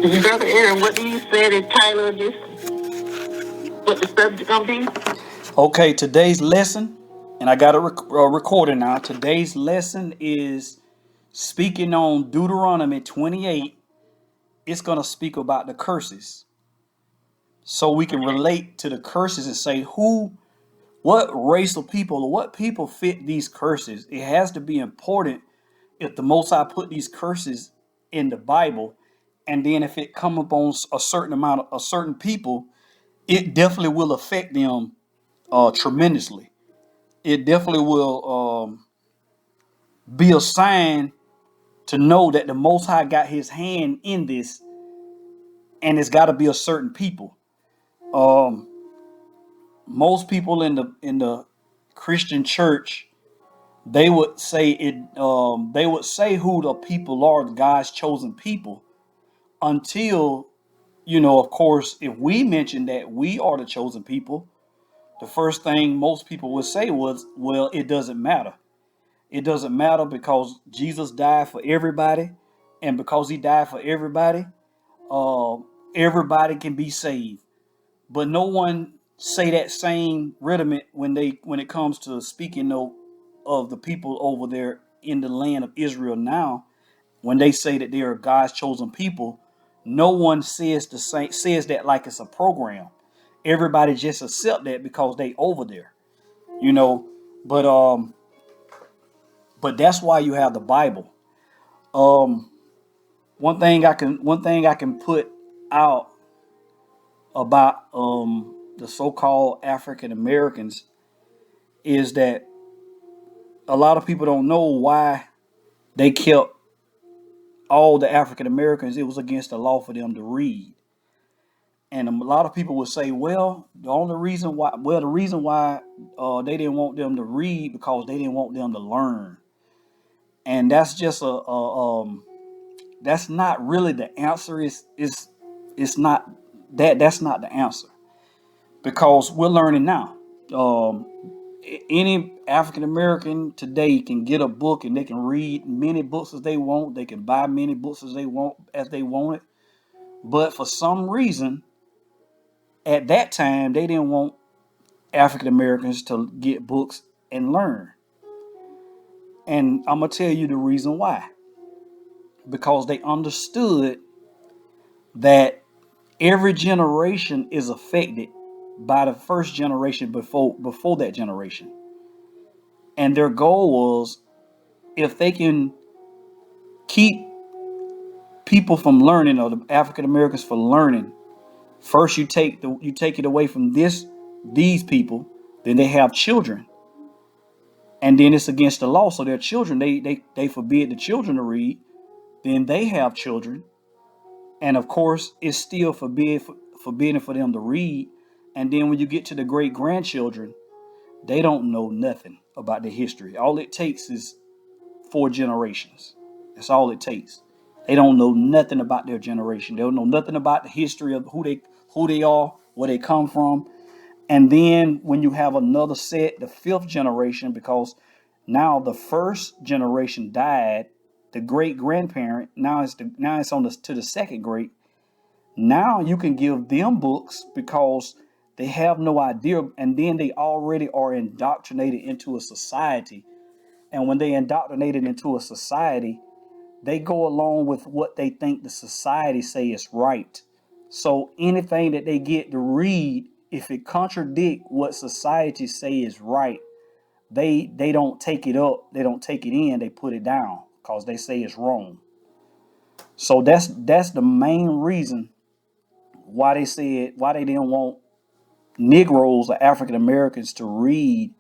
Brother Aaron, what do you say the title of this, what the subject gonna be? Okay, today's lesson, and I got a recording now. Today's lesson is speaking on Deuteronomy 28. It's going to speak about the curses. So we can relate to the curses and say what race of people or what people fit these curses. It has to be important if the Most High put these curses in the Bible, and then if it come upon a certain people, it definitely will affect them tremendously. It definitely will be a sign to know that the Most High got His hand in this, and it's got to be a certain people. Um, Most people in the Christian church, they would say it. They would say who the people are, God's chosen people, until of course, if we mention that we are the chosen people, the first thing most people would say was, "Well, it doesn't matter." It doesn't matter because Jesus died for everybody, and because He died for everybody, uh, everybody can be saved. But no one say that same rudiment when it comes to speaking of the people over there in the land of Israel now. When they say that they are God's chosen people, no one says that like it's a program. Everybody just accept that because they over there, you know. But but that's why you have the Bible. Um, one thing I can put out about the so-called African Americans is that a lot of people don't know why they kept all the African Americans. It was against the law for them to read, and a lot of people would say, "Well, the reason why they didn't want them to read because they didn't want them to learn," and that's just that's not really the answer. It's not that's not the answer because we're learning now. Um, any African American today can get a book and they can read many books as they want. They can buy many books as they want it. But for some reason, at that time, they didn't want African Americans to get books and learn. And I'm gonna tell you the reason why. Because they understood that every generation is affected by the first generation before that generation. And their goal was, if they can keep people from learning, or the African Americans from learning, first you take it away from these people, then they have children, and then it's against the law. So their children, they forbid the children to read. Then they have children, and of course it's still forbidden for them to read. And then when you get to the great grandchildren, they don't know nothing about the history. All it takes is 4 generations. That's all it takes. They don't know nothing about their generation. They don't know nothing about the history of who they are, where they come from. And then when you have another set, the 5th generation, because now the first generation died, the great grandparent, now it's on to the second great. Now you can give them books because they have no idea, and then they already are indoctrinated into a society. And when they indoctrinated into a society, they go along with what they think the society say is right. So anything that they get to read, if it contradict what society say is right, they don't take it up, they don't take it in, they put it down because they say it's wrong. So that's the main reason why they didn't want Negroes or African Americans to read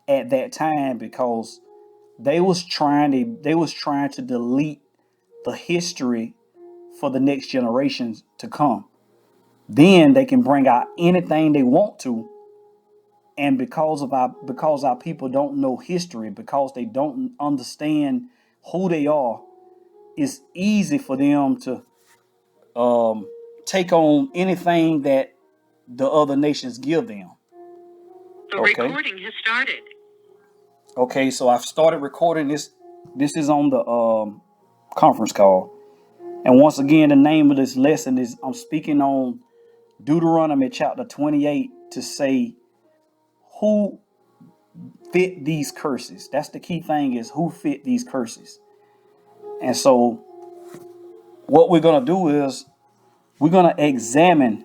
at that time, because they was trying to delete the history for the next generations to come. Then they can bring out anything they want to, and because our people don't know history, because they don't understand who they are, it's easy for them to um, take on anything that the other nations give them. The Okay. recording has started. Okay, so I've started recording this. This is on the conference call. And once again, the name of this lesson is I'm speaking on Deuteronomy chapter 28 to say who fit these curses. That's the key thing, is who fit these curses. And so what we're going to do is we're going to examine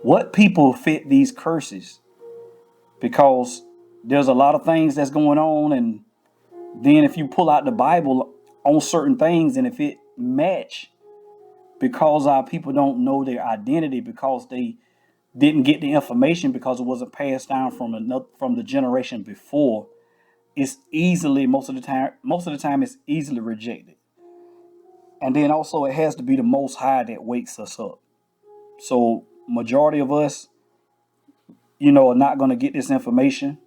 what people fit these curses, because there's a lot of things that's going on. And then if you pull out the Bible on certain things, and if it match, because our people don't know their identity, because they didn't get the information, because it wasn't passed down from the generation before, it's easily most of the time it's easily rejected. And then also it has to be the Most High that wakes us up. So majority of us, are not going to get this information,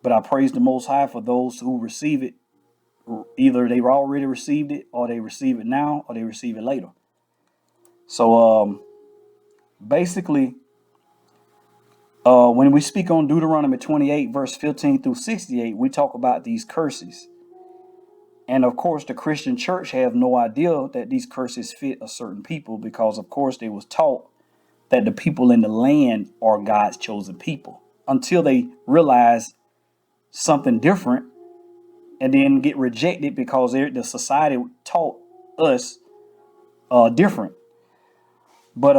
but I praise the Most High for those who receive it. Either they've already received it, or they receive it now, or they receive it later. So basically, when we speak on Deuteronomy 28, verse 15 through 68, we talk about these curses. And of course, the Christian church have no idea that these curses fit a certain people, because of course they was taught that the people in the land are God's chosen people, until they realize something different and then get rejected because the society taught us different. But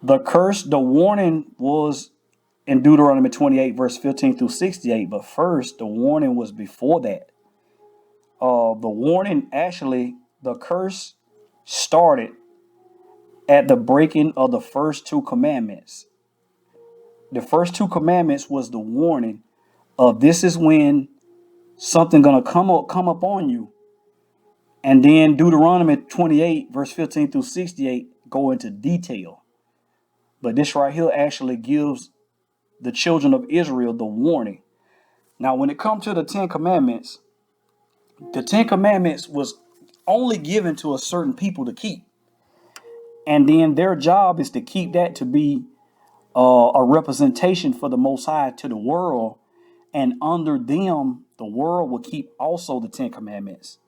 the warning was in Deuteronomy 28, verse 15 through 68. But first, the warning was before that. The curse started at the breaking of the first two commandments. The first two commandments was the warning of this is when something gonna come up on you. And then Deuteronomy 28, verse 15 through 68 go into detail. But this right here actually gives the children of Israel the warning. Now, when it comes to the Ten Commandments was only given to a certain people to keep. And then their job is to keep that to be a representation for the Most High to the world. And under them, the world will keep also the Ten Commandments.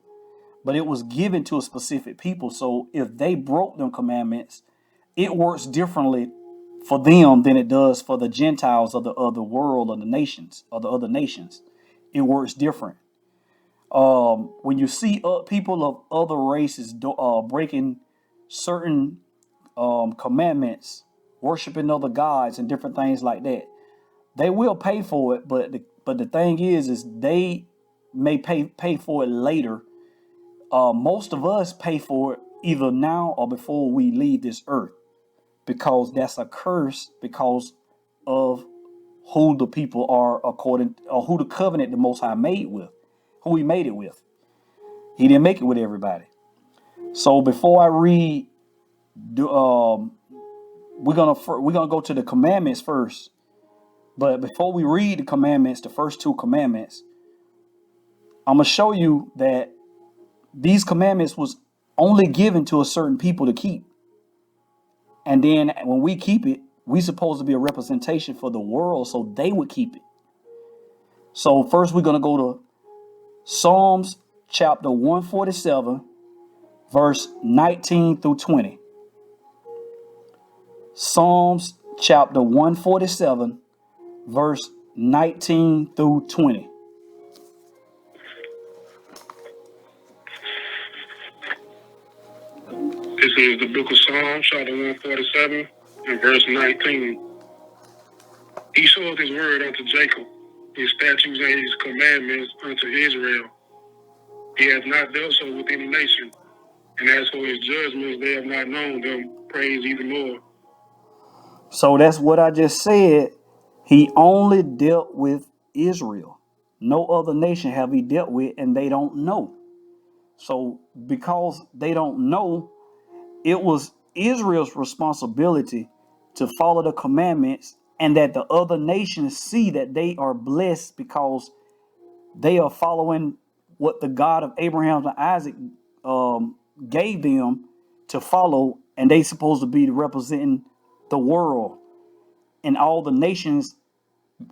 But it was given to a specific people. So if they broke them commandments, it works differently for them than it does for the Gentiles of the other world, or the nations, or the other nations. It works different. When you see people of other races breaking certain commandments, worshiping other gods and different things like that, they will pay for it. But the thing is they may pay for it later. Most of us pay for it either now or before we leave this earth, because that's a curse because of who the people are or who the covenant the Most High made with, who He made it with. He didn't make it with everybody. So before I read, we're gonna go to the commandments first. But before we read the commandments, the first two commandments, I'm gonna show you that these commandments was only given to a certain people to keep. And then when we keep it, we supposed to be a representation for the world, so they would keep it. So first we're going to go to Psalms chapter 147, verse 19 through 20. Psalms chapter 147, verse 19 through 20. This is the book of Psalms, chapter 147, and verse 19. He showed his word unto Jacob, his statutes and his commandments unto Israel. He hath not dealt so with any nation, and as for his judgments, they have not known them. Praise ye the Lord. So that's what I just said. He only dealt with Israel. No other nation have He dealt with, and they don't know. So because they don't know, it was Israel's responsibility to follow the commandments, and that the other nations see that they are blessed because they are following what the God of Abraham and Isaac gave them to follow, and they supposed to be representing the world, and all the nations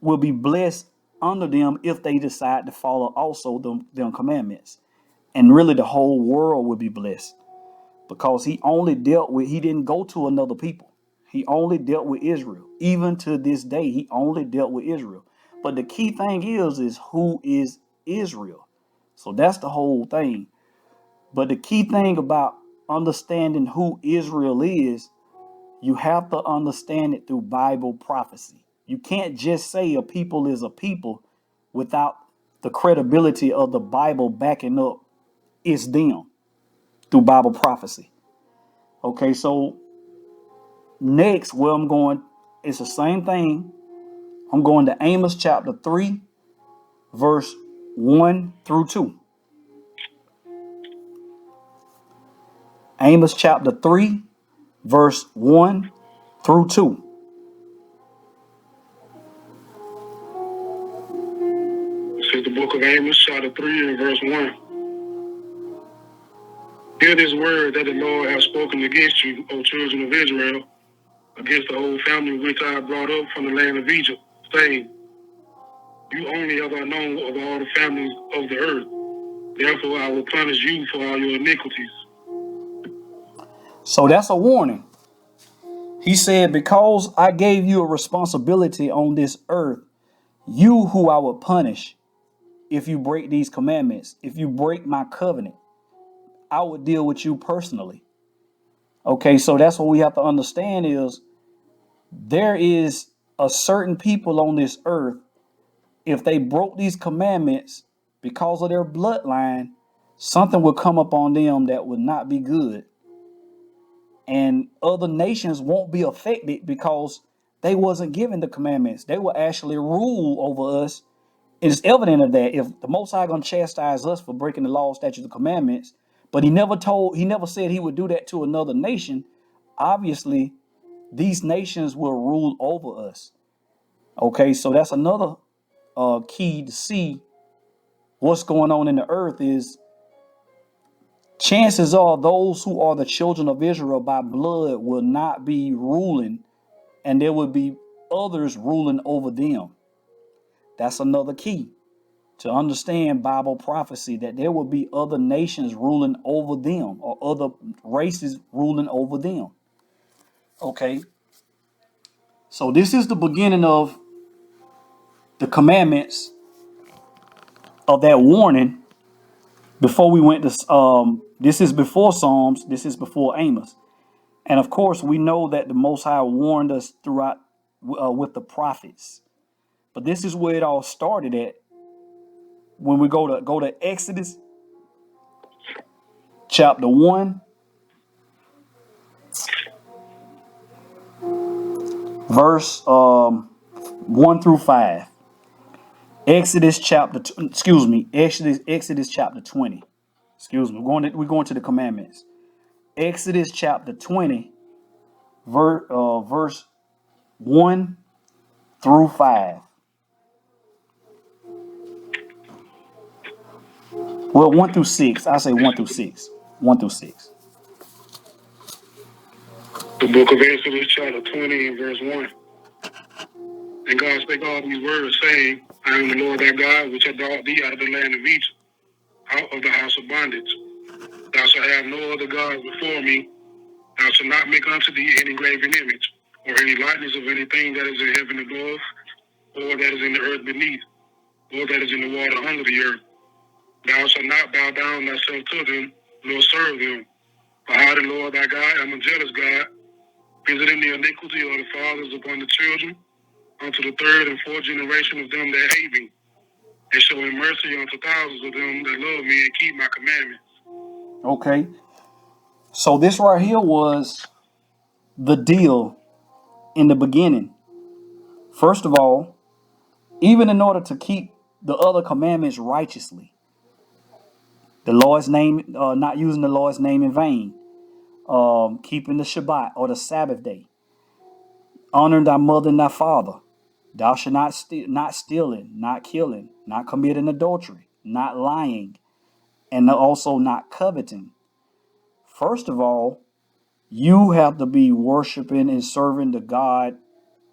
will be blessed under them if they decide to follow also them commandments. and really the whole world would be blessed, because he didn't go to another people. He only dealt with Israel. Even to this day, he only dealt with Israel. But the key thing is who is Israel? So that's the whole thing. But the key thing about understanding who Israel is, you have to understand it through Bible prophecy. You can't just say a people is a people without the credibility of the Bible backing up it's them through Bible prophecy. Okay, so next, where I'm going, it's the same thing. I'm going to Amos chapter 3, verse 1 through 2. Amos chapter 3, verse 1 through 2. This is the book of Amos, chapter 3, and verse 1. Hear this word that the Lord has spoken against you, O children of Israel, against the whole family which I brought up from the land of Egypt, saying, you only have I known of all the families of the earth. Therefore I will punish you for all your iniquities. So that's a warning. He said, because I gave you a responsibility on this earth, you who I would punish if you break these commandments, if you break my covenant, I would deal with you personally. Okay, so that's what we have to understand is there is a certain people on this earth, if they broke these commandments because of their bloodline, something would come upon them that would not be good. And other nations won't be affected because they wasn't given the commandments. They will actually rule over us. It's evident of that. If the Most High gonna chastise us for breaking the law, statutes, and commandments, but he never said he would do that to another nation. Obviously, these nations will rule over us. Okay, so that's another key to see what's going on in the earth is chances are those who are the children of Israel by blood will not be ruling, and there will be others ruling over them. That's another key to understand Bible prophecy, that there will be other nations ruling over them or other races ruling over them. Okay, so this is the beginning of the commandments of that warning. Before we went to this is before Psalms, this is before Amos, and of course we know that the Most High warned us throughout with the prophets. But this is where it all started at. When we go to Exodus chapter 1, verse 1 through 5. Exodus chapter chapter 20. Excuse me. We're going to the commandments. Exodus chapter 20, verse 1 through 5. Well, 1 through 6. I say 1 through 6. 1 through 6. The book of Exodus, chapter 20, and verse 1. And God spake all these words, saying, I am the Lord thy God, which hath brought thee out of the land of Egypt, out of the house of bondage. Thou shalt have no other gods before me. Thou shalt not make unto thee any graven image, or any likeness of anything that is in heaven above, or that is in the earth beneath, or that is in the water under the earth. Thou shalt not bow down thyself to them, nor serve them. For I, the Lord thy God, am a jealous God, visiting the iniquity of the fathers upon the children, unto the third and fourth generation of them that hate me, and showing mercy unto thousands of them that love me and keep my commandments. Okay. So this right here was the deal in the beginning. First of all, even in order to keep the other commandments righteously, the Lord's name, not using the Lord's name in vain, keeping the Shabbat or the Sabbath day, honoring thy mother and thy father, thou shalt not stealing, not killing, not committing adultery, not lying, and also not coveting. First of all, you have to be worshiping and serving the God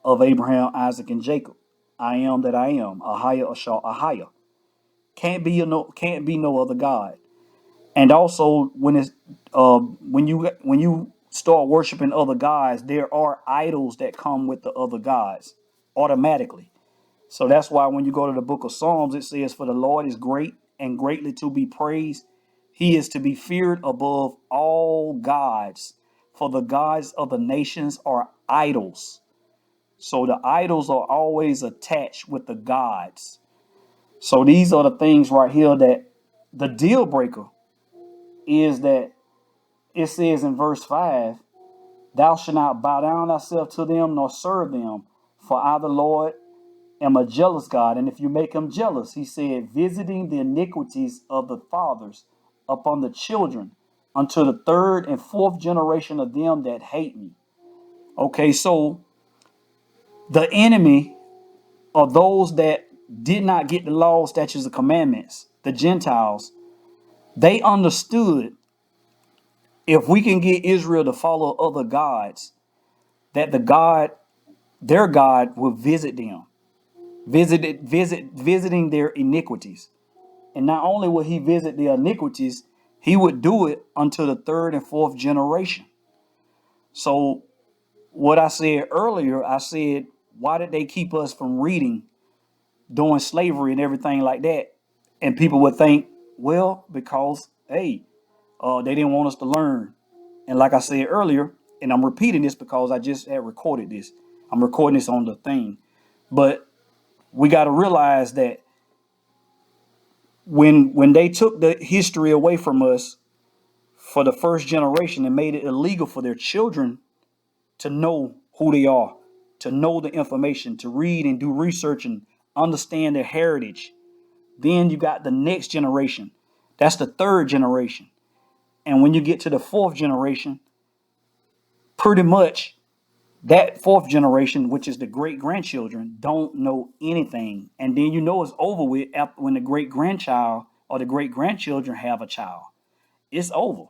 of Abraham, Isaac, and Jacob. I am that I am. Ahaya Ashar Ahaya. Can't be no other God. And also when you start worshiping other gods, there are idols that come with the other gods automatically. So that's why when you go to the book of Psalms, it says, "For the Lord is great and greatly to be praised. He is to be feared above all gods. For the gods of the nations are idols." So the idols are always attached with the gods. So these are the things right here that the deal breaker is that it says in verse 5, "Thou shalt not bow down thyself to them nor serve them, for I, the Lord, am a jealous God." And if you make him jealous, he said, "visiting the iniquities of the fathers upon the children unto the third and fourth generation of them that hate me." Okay, so the enemy are those that did not get the law, statutes, and commandments, the Gentiles. They understood if we can get Israel to follow other gods, that their God will visit them, visiting their iniquities. And not only would he visit their iniquities, he would do it unto the third and fourth generation. So what I said earlier, I said, why did they keep us from reading during slavery and everything like that? And people would think, well, because hey, they didn't want us to learn. And like I said earlier, and I'm repeating this because I just had recorded this. I'm recording this on the thing. But we got to realize that when they took the history away from us for the first generation and made it illegal for their children to know who they are, to know the information, to read and do research and understand their heritage, then you got the next generation. That's the third generation. And when you get to the fourth generation, pretty much that fourth generation, which is the great grandchildren, don't know anything. And then you know it's over with after when the great grandchild or the great grandchildren have a child. It's over.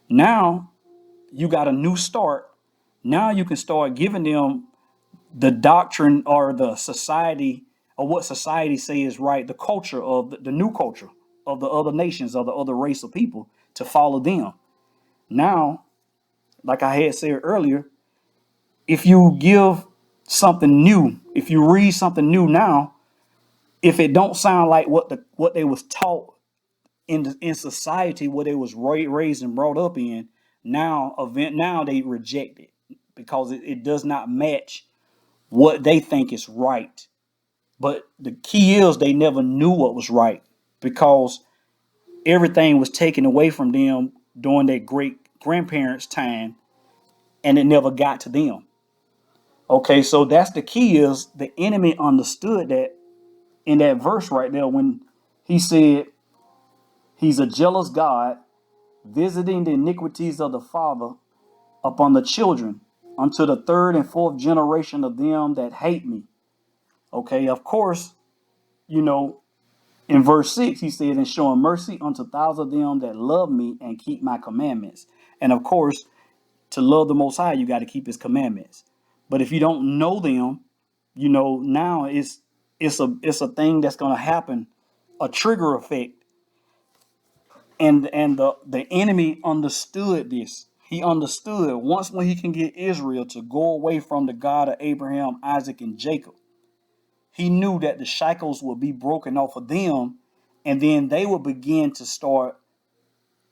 Now you got a new start. Now you can start giving them the doctrine or the society or what society say is right, the culture of the new culture of the other nations or the other race of people to follow them. Now, like I had said earlier, if you give something new, if you read something new now, if it don't sound like what they was taught in society, what they was raised and brought up in, now they reject it because it does not match what they think is right. But the key is they never knew what was right because everything was taken away from them during their great grandparents' time and it never got to them. Okay, so that's the key is the enemy understood that in that verse right there when he said he's a jealous God, visiting the iniquities of the father upon the children unto the third and fourth generation of them that hate me. Okay, of course, you know, in verse 6, he said, and showing mercy unto thousands of them that love me and keep my commandments. And of course, to love the Most High, you got to keep his commandments. But if you don't know them, you know, now it's a thing that's going to happen, a trigger effect. And the enemy understood this. He understood once when he can get Israel to go away from the God of Abraham, Isaac, and Jacob. He knew that the shackles would be broken off of them, and then they would begin to start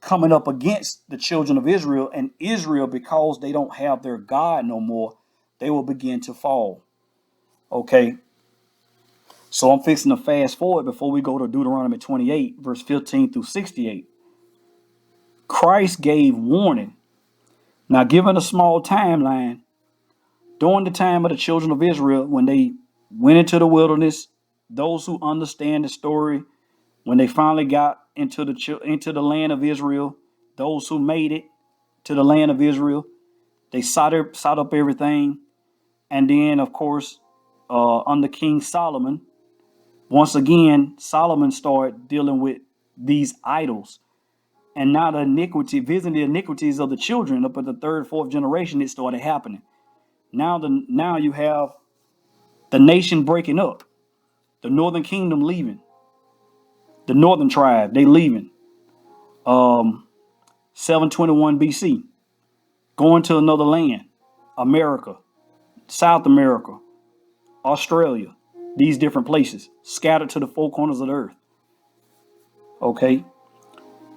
coming up against the children of Israel. And Israel, because they don't have their God no more, they will begin to fall. Okay. So I'm fixing to fast forward before we go to Deuteronomy 28, verse 15 through 68. Christ gave warning. Now, given a small timeline, during the time of the children of Israel, when they went into the wilderness, those who understand the story, when they finally got into the land of Israel, those who made it to the land of Israel, they sought up everything. And then, of course, under King Solomon, once again, Solomon started dealing with these idols. And now visiting the iniquities of the children up at the third, fourth generation, it started happening. Now you have the nation breaking up, the northern kingdom leaving, the northern tribe, they leaving. 721 BC, going to another land, America, South America, Australia, these different places, scattered to the four corners of the earth. Okay,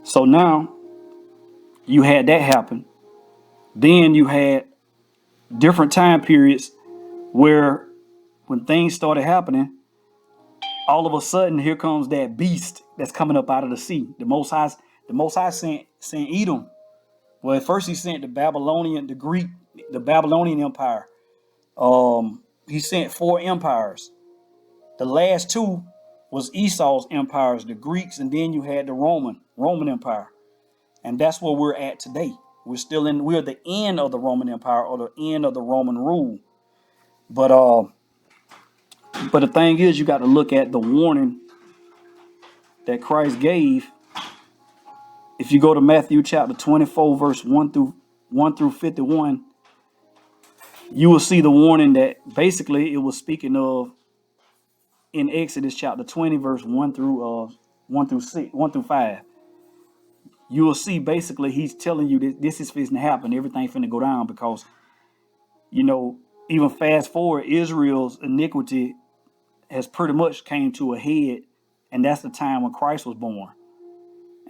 so now you had that happen. Then you had different time periods where when things started happening, all of a sudden here comes that beast that's coming up out of the sea. The Most High sent Edom. Well, at first he sent the Babylonian Empire. He sent 4 empires. The last 2 was Esau's empires, the Greeks, and then you had the Roman Empire. And that's where we're at today. We're the end of the Roman Empire, or the end of the Roman rule. But the thing is, you got to look at the warning that Christ gave. If you go to Matthew chapter 24, verse 1 through 51, you will see the warning that basically it was speaking of in Exodus chapter 20, verse 1 through 5. You will see basically he's telling you that this is finna to happen. Everything finna go down because, even fast forward, Israel's iniquity has pretty much came to a head, and that's the time when Christ was born.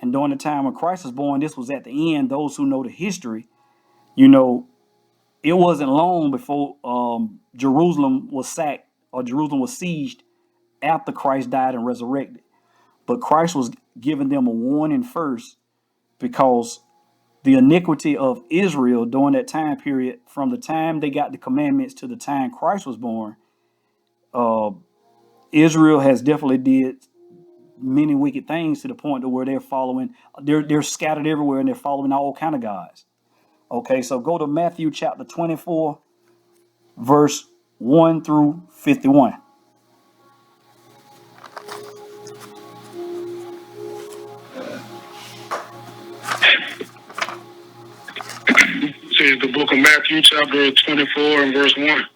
And during the time when Christ was born, this was at the end. Those who know the history, it wasn't long before Jerusalem was sacked or Jerusalem was sieged after Christ died and resurrected. But Christ was giving them a warning first, because the iniquity of Israel during that time period, from the time they got the commandments to the time Christ was born, Israel has definitely did many wicked things to the point to where they're scattered everywhere and they're following all kind of gods. Okay, so go to Matthew chapter 24, verse 1 through 51. It says the book of Matthew, chapter 24 and verse 1.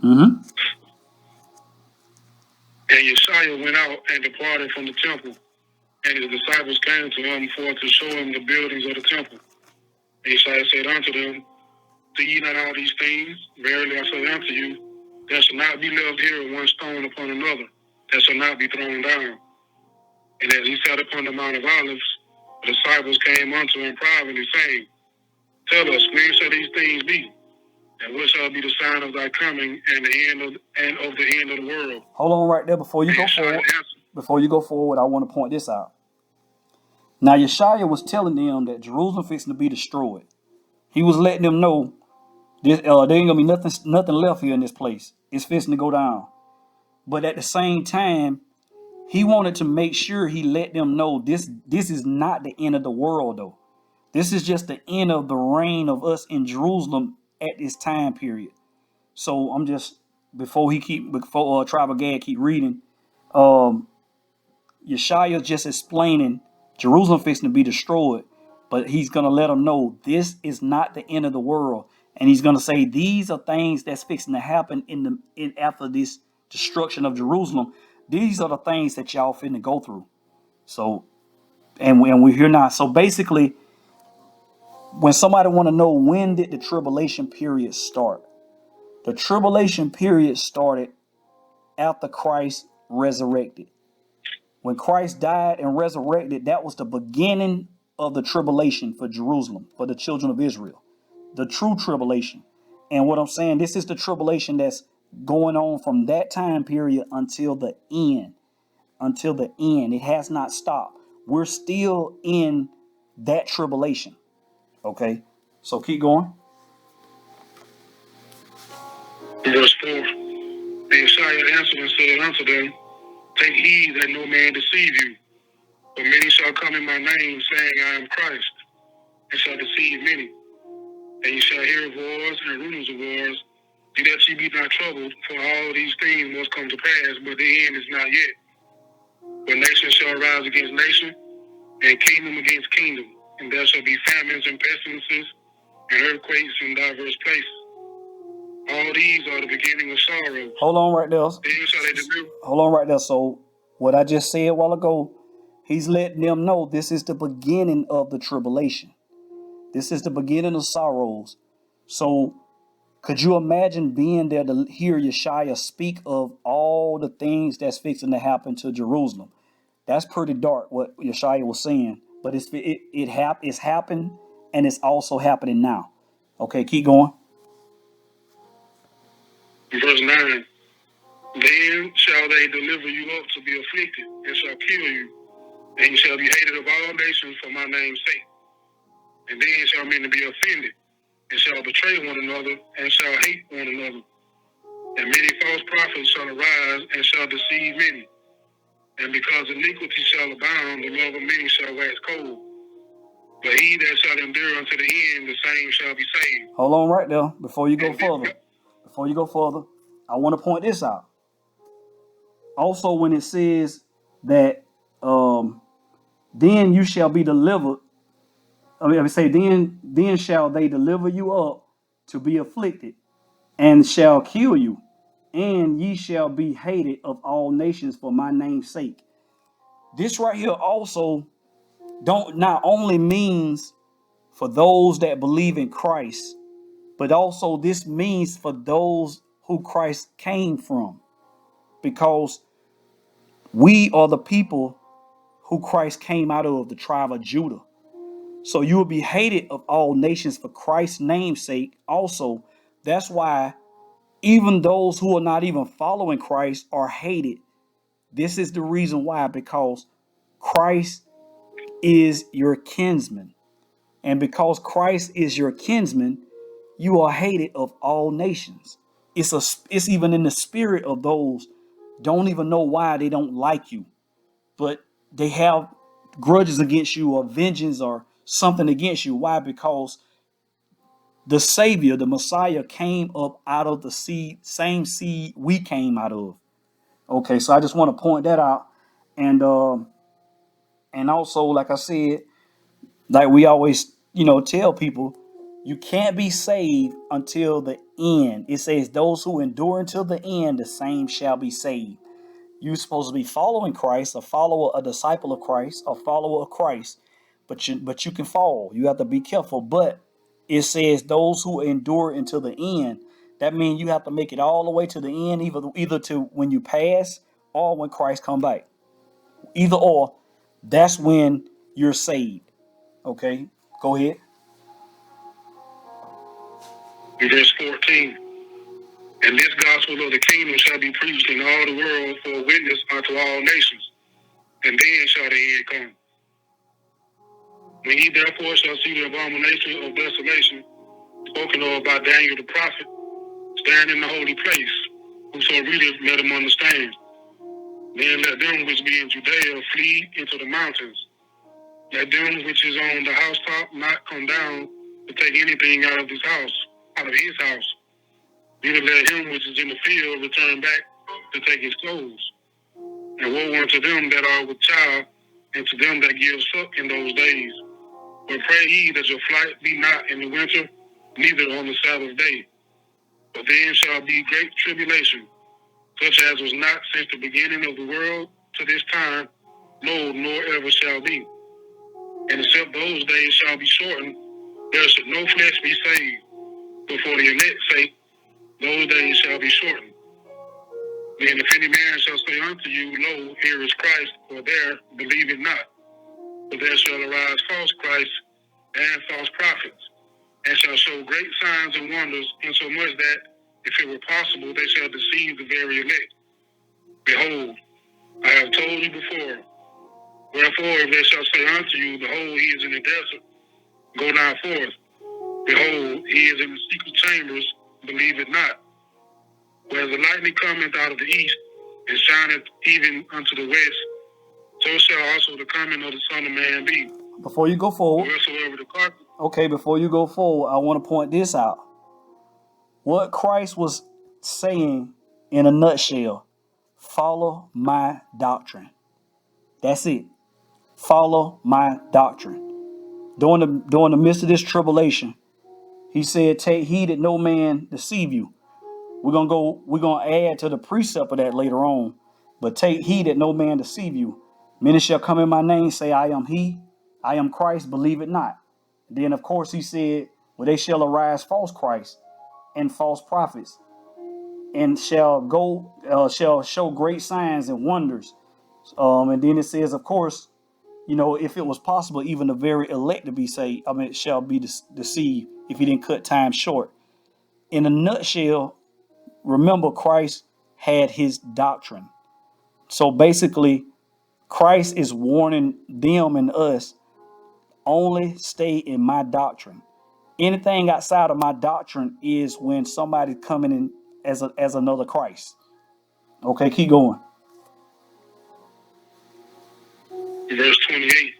Mm-hmm. And Yeshua went out and departed from the temple, and his disciples came to him for to show him the buildings of the temple. And Yeshua said unto them, See ye not all these things? Verily I say unto you, there shall not be left here one stone upon another, that shall not be thrown down. And as he sat upon the Mount of Olives, the disciples came unto him privately, saying, Tell us, when shall these things be? And what shall be the sign of thy coming and the end of the end of the world? Hold on right there before you go forward. Before you go forward, I want to point this out. Now, Yeshua was telling them that Jerusalem fixing to be destroyed. He was letting them know there ain't gonna be nothing left here in this place. It's fixing to go down. But at the same time, he wanted to make sure he let them know this is not the end of the world, though. This is just the end of the reign of us in Jerusalem at this time period. So I'm just before Tribal Gad keep reading, Yeshua just explaining Jerusalem fixing to be destroyed, but he's gonna let them know this is not the end of the world, and he's gonna say these are things that's fixing to happen after this destruction of Jerusalem. These are the things that y'all finna go through. So, and we're here now. So basically, when somebody want to know when did the tribulation period start, the tribulation period started after Christ resurrected. When Christ died and resurrected, that was the beginning of the tribulation for Jerusalem, for the children of Israel, the true tribulation. And what I'm saying, this is the tribulation that's going on from that time period until the end. Until the end. It has not stopped. We're still in that tribulation. Okay, so keep going. Verse 4. And Yeshua answered and said unto them, Take heed that no man deceive you. For many shall come in my name, saying, I am Christ, and shall deceive many. And ye shall hear of wars and rumors of wars. See that ye be not troubled, for all these things must come to pass, but the end is not yet. For nation shall rise against nation, and kingdom against kingdom. And there shall be famines and pestilences, and earthquakes in diverse places. All these are the beginning of sorrow. Hold on right there. Then shall they deliver. Hold on right there. So what I just said a while ago, He's letting them know this is the beginning of the tribulation. This is the beginning of sorrows. So could you imagine being there to hear Yeshaya speak of all the things that's fixing to happen to Jerusalem? That's pretty dark what Yeshaya was saying, but it's happened, and it's also happening now. Okay, keep going. Verse 9. Then shall they deliver you up to be afflicted, and shall kill you, and you shall be hated of all nations for my name's sake. And then shall many be offended, and shall betray one another, and shall hate one another. And many false prophets shall arise, and shall deceive many. And because iniquity shall abound, the love of many shall wax cold. But he that shall endure unto the end, the same shall be saved. Hold on right there. Before you go further, I want to point this out. Also, when it says that then you shall be delivered, then shall they deliver you up to be afflicted, and shall kill you, and ye shall be hated of all nations for my name's sake. This right here also don't not only means for those that believe in Christ, but also this means for those who Christ came from, because we are the people who Christ came out of, the tribe of Judah. So you will be hated of all nations for Christ's name's sake. Also, that's why even those who are not even following Christ are hated. This is the reason why, because Christ is your kinsman. And because Christ is your kinsman, you are hated of all nations. It's even in the spirit of those don't even know why they don't like you, but they have grudges against you or vengeance or something against you. Why? Because the Savior, the Messiah, came up out of the same seed we came out of. Okay, so I just want to point that out, and also, like I said, like we always, tell people, you can't be saved until the end. It says, "Those who endure until the end, the same shall be saved." You're supposed to be following Christ, a disciple of Christ, a follower of Christ, but you can fall. You have to be careful. But it says those who endure until the end. That means you have to make it all the way to the end, either to when you pass or when Christ come back. Either or, that's when you're saved. Okay, go ahead. Verse 14. And this gospel of the kingdom shall be preached in all the world for a witness unto all nations, and then shall the end come. When ye therefore shall see the abomination of desolation spoken of by Daniel the prophet, stand in the holy place, whoso readeth, let him understand. Then let them which be in Judea flee into the mountains. Let them which is on the housetop not come down to take anything out of his house. Neither let him which is in the field return back to take his clothes. And woe unto them that are with child, and to them that give suck in those days. But pray ye that your flight be not in the winter, neither on the Sabbath day. For then shall be great tribulation, such as was not since the beginning of the world to this time, no, nor ever shall be. And except those days shall be shortened, there should no flesh be saved. But for the elect's sake, those days shall be shortened. Then if any man shall say unto you, Lo, here is Christ, or there, believe it not. For there shall arise false Christs and false prophets, and shall show great signs and wonders, insomuch that, if it were possible, they shall deceive the very elect. Behold, I have told you before. Wherefore, if they shall say unto you, Behold, he is in the desert, go now forth. Behold, he is in the secret chambers, believe it not. Where the lightning cometh out of the east, and shineth even unto the west, so shall also the coming of the Son of Man be. Before you go forward, before you go forward, I want to point this out. What Christ was saying in a nutshell: follow my doctrine. That's it. Follow my doctrine. During the midst of this tribulation, he said, "Take heed that no man deceive you." We're gonna add to the precept of that later on. But take heed that no man deceive you. Many shall come in my name, say, I am he, I am Christ, believe it not. Then, of course, he said, well, they shall arise false Christs and false prophets, and shall show great signs and wonders. And then it says, of course, if it was possible, even the very elect to be saved, it shall be deceived if he didn't cut time short. In a nutshell, remember, Christ had his doctrine. So basically, Christ is warning them and us, only stay in my doctrine. Anything outside of my doctrine is when somebody's coming in as another Christ. Okay, keep going. Verse 28.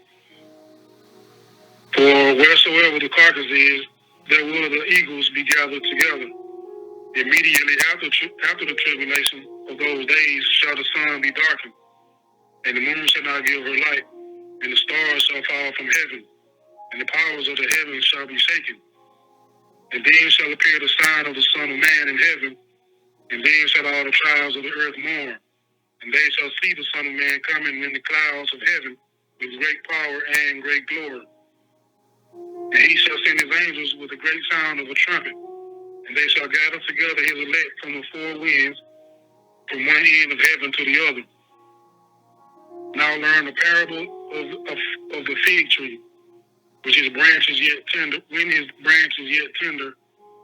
For wheresoever the carcass is, there will the eagles be gathered together. Immediately after the tribulation of those days shall the sun be darkened, and the moon shall not give her light, and the stars shall fall from heaven, and the powers of the heavens shall be shaken. And then shall appear the sign of the Son of Man in heaven, and then shall all the tribes of the earth mourn, and they shall see the Son of Man coming in the clouds of heaven with great power and great glory. And he shall send his angels with a great sound of a trumpet, and they shall gather together his elect from the four winds, from one end of heaven to the other. Now learn the parable of the fig tree, which his branches yet tender. When his branch is yet tender,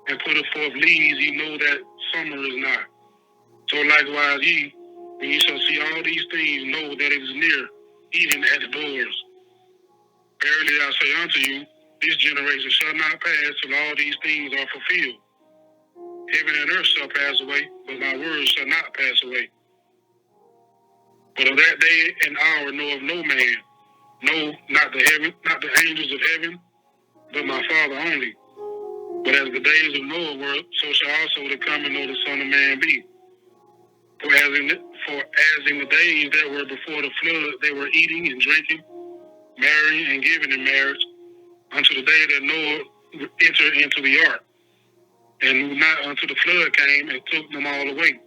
and putteth forth leaves, ye know that summer is nigh. So likewise ye, when ye shall see all these things, know that it is near, even at the doors. Verily I say unto you, this generation shall not pass till all these things are fulfilled. Heaven and earth shall pass away, but my words shall not pass away. But of that day and hour knoweth no man, no, not the angels of heaven, but my Father only. But as the days of Noah were, so shall also the coming of the Son of Man be. For as in the days that were before the flood, they were eating and drinking, marrying and giving in marriage, unto the day that Noah entered into the ark, and not until the flood came and took them all away.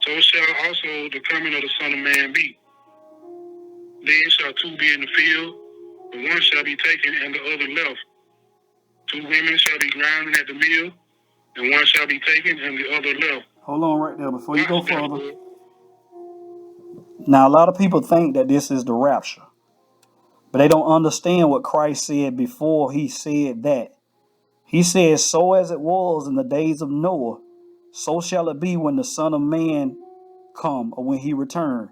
So shall also the coming of the Son of Man be. Then shall two be in the field, the one shall be taken and the other left. Two women shall be grinding at the mill, and one shall be taken and the other left. Hold on right there before you go further. Now, a lot of people think that this is the rapture, but they don't understand what Christ said before he said that. He said, so as it was in the days of Noah, so shall it be when the Son of Man come, or when he return.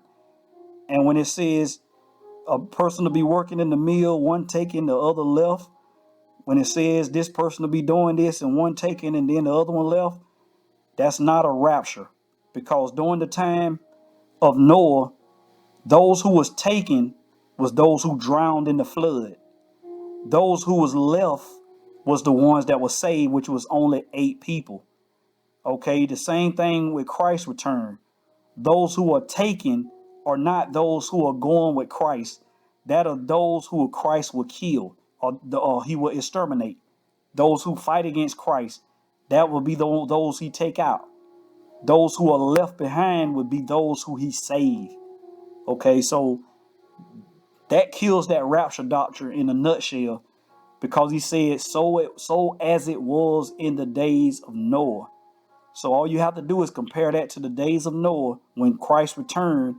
And when it says a person to be working in the mill, one taking, the other left, when it says this person to be doing this and one taking and then the other one left, that's not a rapture. Because during the time of Noah, those who was taken was those who drowned in the flood. Those who was left was the ones that were saved, which was only 8 people. Okay, the same thing with Christ's return. Those who are taken are not those who are going with Christ. That are those who Christ will kill, or he will exterminate. Those who fight against Christ, that will be those he take out. Those who are left behind would be those who he saved. Okay, so that kills that rapture doctrine in a nutshell, because he said so as it was in the days of Noah. So all you have to do is compare that to the days of Noah when Christ returned.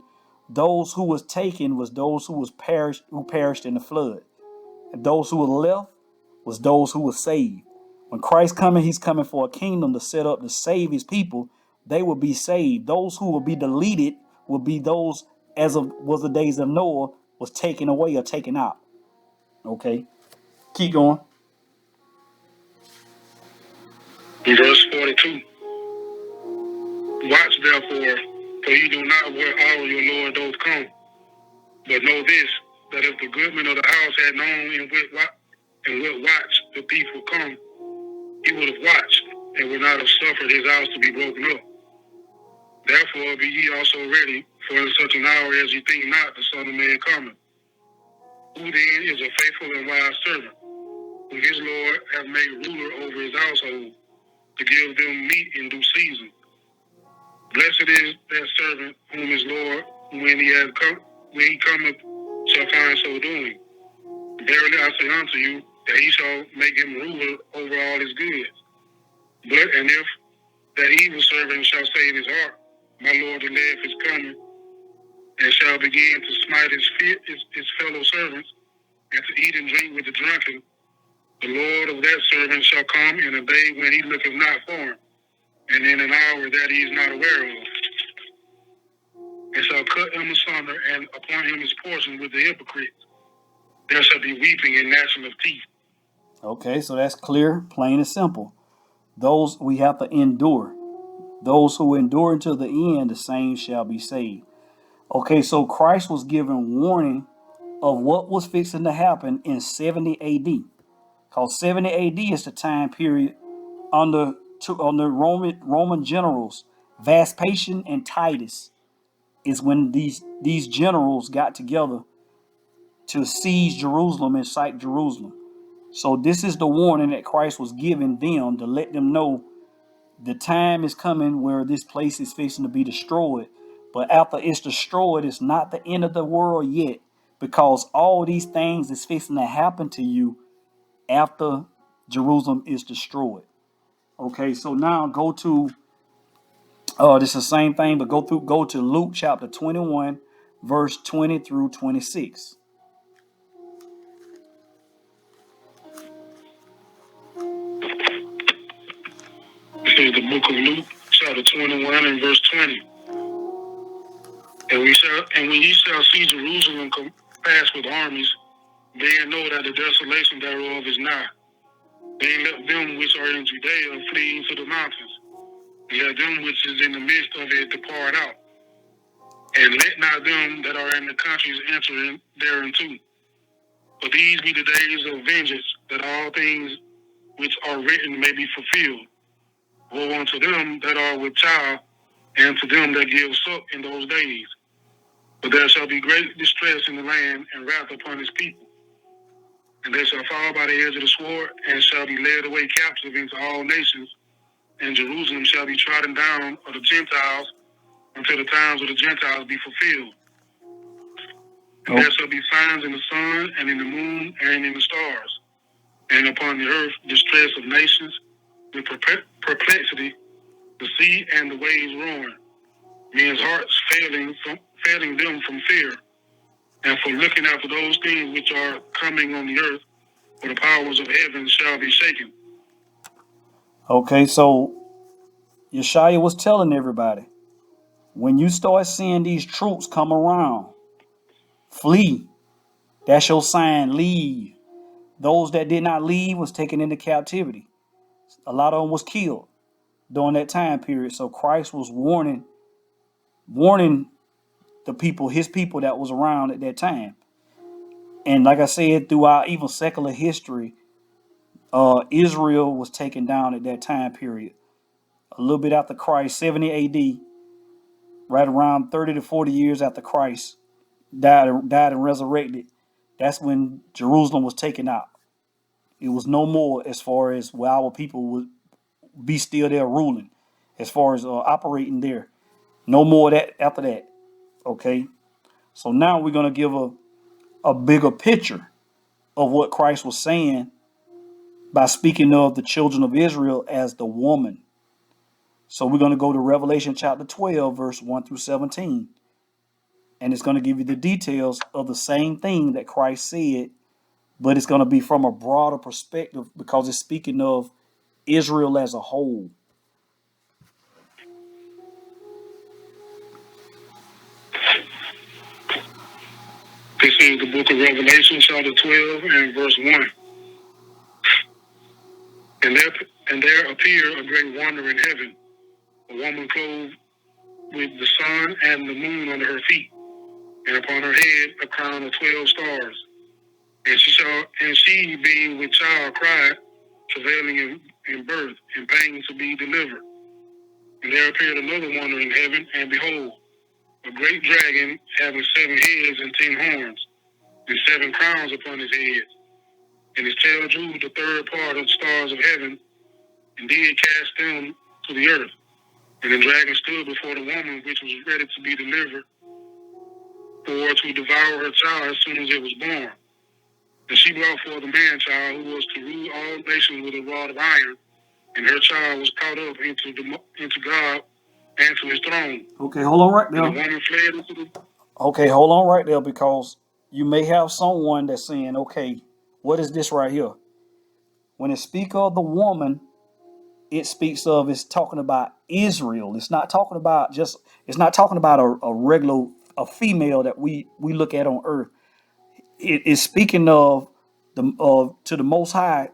Those who was taken was those who perished in the flood. And those who were left was those who were saved. When Christ coming, he's coming for a kingdom to set up to save his people. They will be saved. Those who will be deleted will be those, as of was the days of Noah, was taken away or taken out. Okay, keep going. Verse 42. Watch therefore, for you do not where all your Lord doth come. But know this, that if the goodman of the house had known in what watch the thief would come, he would have watched, and would not have suffered his house to be broken up. Therefore be ye also ready, for in such an hour as ye think not, the Son of Man cometh. Who then is a faithful and wise servant, whom his Lord hath made ruler over his household, to give them meat in due season? Blessed is that servant whom his Lord, when he cometh shall find so doing. Verily I say unto you, that he shall make him ruler over all his goods. But and if that evil servant shall say in his heart, my Lord the left is coming, and shall begin to smite his fellow servants, and to eat and drink with the drunken, the Lord of that servant shall come in a day when he looketh not for him, and in an hour that he is not aware of, and shall cut him asunder, and appoint him his portion with the hypocrites. There shall be weeping and gnashing of teeth. Okay, so that's clear, plain and simple. Those we have to endure. Those who endure until the end, the same shall be saved. Okay, so Christ was given warning of what was fixing to happen in 70 AD. Because 70 AD is the time period under Roman generals, Vespasian and Titus, is when these generals got together to seize Jerusalem and sack Jerusalem. So this is the warning that Christ was giving them to let them know the time is coming where this place is fixing to be destroyed. But after it's destroyed, it's not the end of the world yet, because all these things is fixing to happen to you after Jerusalem is destroyed. Okay, so now go to this is the same thing, but go to Luke chapter 21, verse 20 through 26. This is the book of Luke, chapter 21 and verse 20. And when ye shall see Jerusalem compassed with armies, then know that the desolation thereof is nigh. Then let them which are in Judea flee into the mountains, and let them which is in the midst of it depart out. And let not them that are in the countries enter in thereinto. For these be the days of vengeance, that all things which are written may be fulfilled. Woe unto them that are with child, and to them that give suck in those days. But there shall be great distress in the land, and wrath upon his people. And they shall fall by the edge of the sword, and shall be led away captive into all nations. And Jerusalem shall be trodden down of the Gentiles, until the times of the Gentiles be fulfilled. And there shall be signs in the sun, and in the moon, and in the stars. And upon the earth distress of nations, with perplexity, the sea and the waves roaring, men's hearts failing them from fear, and for looking after those things which are coming on the earth, for the powers of heaven shall be shaken. Okay, so Yeshua was telling everybody, when you start seeing these troops come around, flee. That's your sign, leave. Those that did not leave was taken into captivity. A lot of them was killed during that time period. So Christ was warning the people, his people that was around at that time. And like I said, throughout even secular history, Israel was taken down at that time period. A little bit after Christ, 70 AD, right around 30 to 40 years after Christ died and resurrected. That's when Jerusalem was taken out. It was no more as far as where our people would be still there ruling, as far as operating there. No more of that after that. Okay. So now we're going to give a bigger picture of what Christ was saying by speaking of the children of Israel as the woman. So we're going to go to Revelation chapter 12, verse 1 through 17. And it's going to give you the details of the same thing that Christ said, but it's going to be from a broader perspective because it's speaking of Israel as a whole. This is the book of Revelation, chapter 12, and verse 1. And there appeared a great wonder in heaven, a woman clothed with the sun and the moon under her feet, and upon her head a crown of 12 stars. And she being with child cried, travailing in birth, and pain to be delivered. And there appeared another wonder in heaven, and behold, a great dragon having 7 heads and 10 horns, and 7 crowns upon his heads. And his tail drew the third part of the stars of heaven, and did cast them to the earth. And the dragon stood before the woman which was ready to be delivered, for to devour her child as soon as it was born. And she brought forth a man child who was to rule all nations with a rod of iron. And her child was caught up into God and to his throne. Okay, hold on right And the there. woman fled into the... Okay, hold on right there, because you may have someone that's saying, okay, what is this right here? When it speaks of the woman, it's talking about Israel. It's not talking about a regular a female that we look at on earth. It is speaking of to the Most High.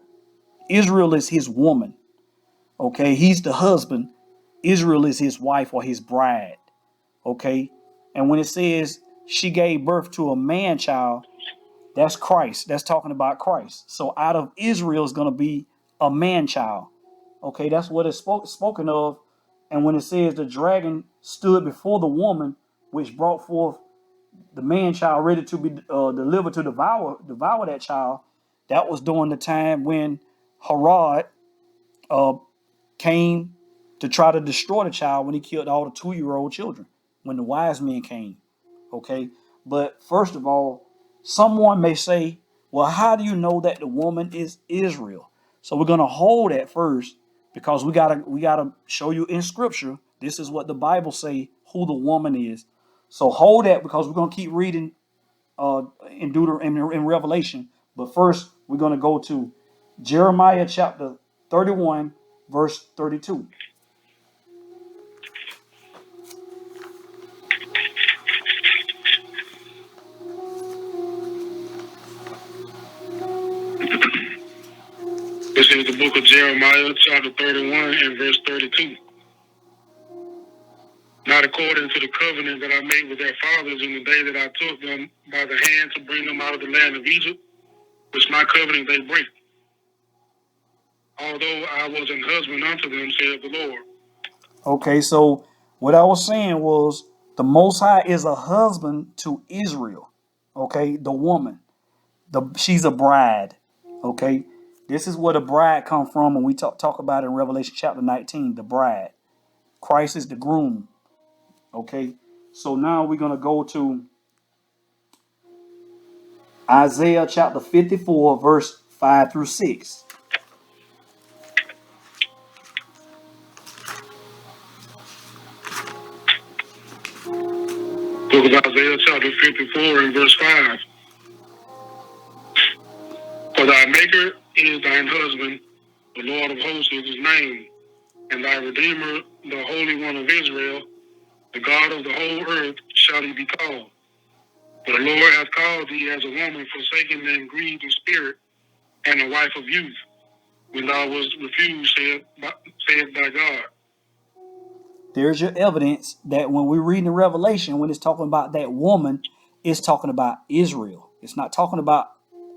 Israel is his woman. Okay, he's the husband. Israel is his wife or his bride. Okay, and when it says she gave birth to a man child, that's Christ. That's talking about Christ. So out of Israel is going to be a man child. Okay, that's what it's spoken of. And when it says the dragon stood before the woman, which brought forth the man child ready to be delivered to devour that child, that was during the time when Herod uh, came to try to destroy the child, when he killed all the 2-year-old children, when the wise men came. Okay, but first of all, someone may say, well, how do you know that the woman is Israel? So we're going to hold that first, because we gotta show you in scripture, this is what the Bible say who the woman is. So hold that, because we're going to keep reading in Revelation. But first, we're going to go to Jeremiah chapter 31, verse 32. This is the book of Jeremiah, chapter 31 and verse 32. Not according to the covenant that I made with their fathers in the day that I took them by the hand to bring them out of the land of Egypt, which my covenant they break. Although I was an husband unto them, saith the Lord. Okay, so what I was saying was the Most High is a husband to Israel. Okay, the woman, she's a bride. Okay, this is where the bride come from when we talk about it in Revelation chapter 19. The bride, Christ is the groom. Okay, so now we're gonna go to Isaiah chapter 54, verse 5 through 6. Book of Isaiah, chapter 54 and verse 5. For thy maker is thine husband, the Lord of hosts is his name, and thy Redeemer, the Holy One of Israel, the God of the whole earth, shall he be called. For the Lord hath called thee as a woman forsaken and grieved in spirit, and a wife of youth, when thou wast refused, said by God. There's your evidence that when we read in Revelation, when it's talking about that woman, it's talking about Israel. It's not talking about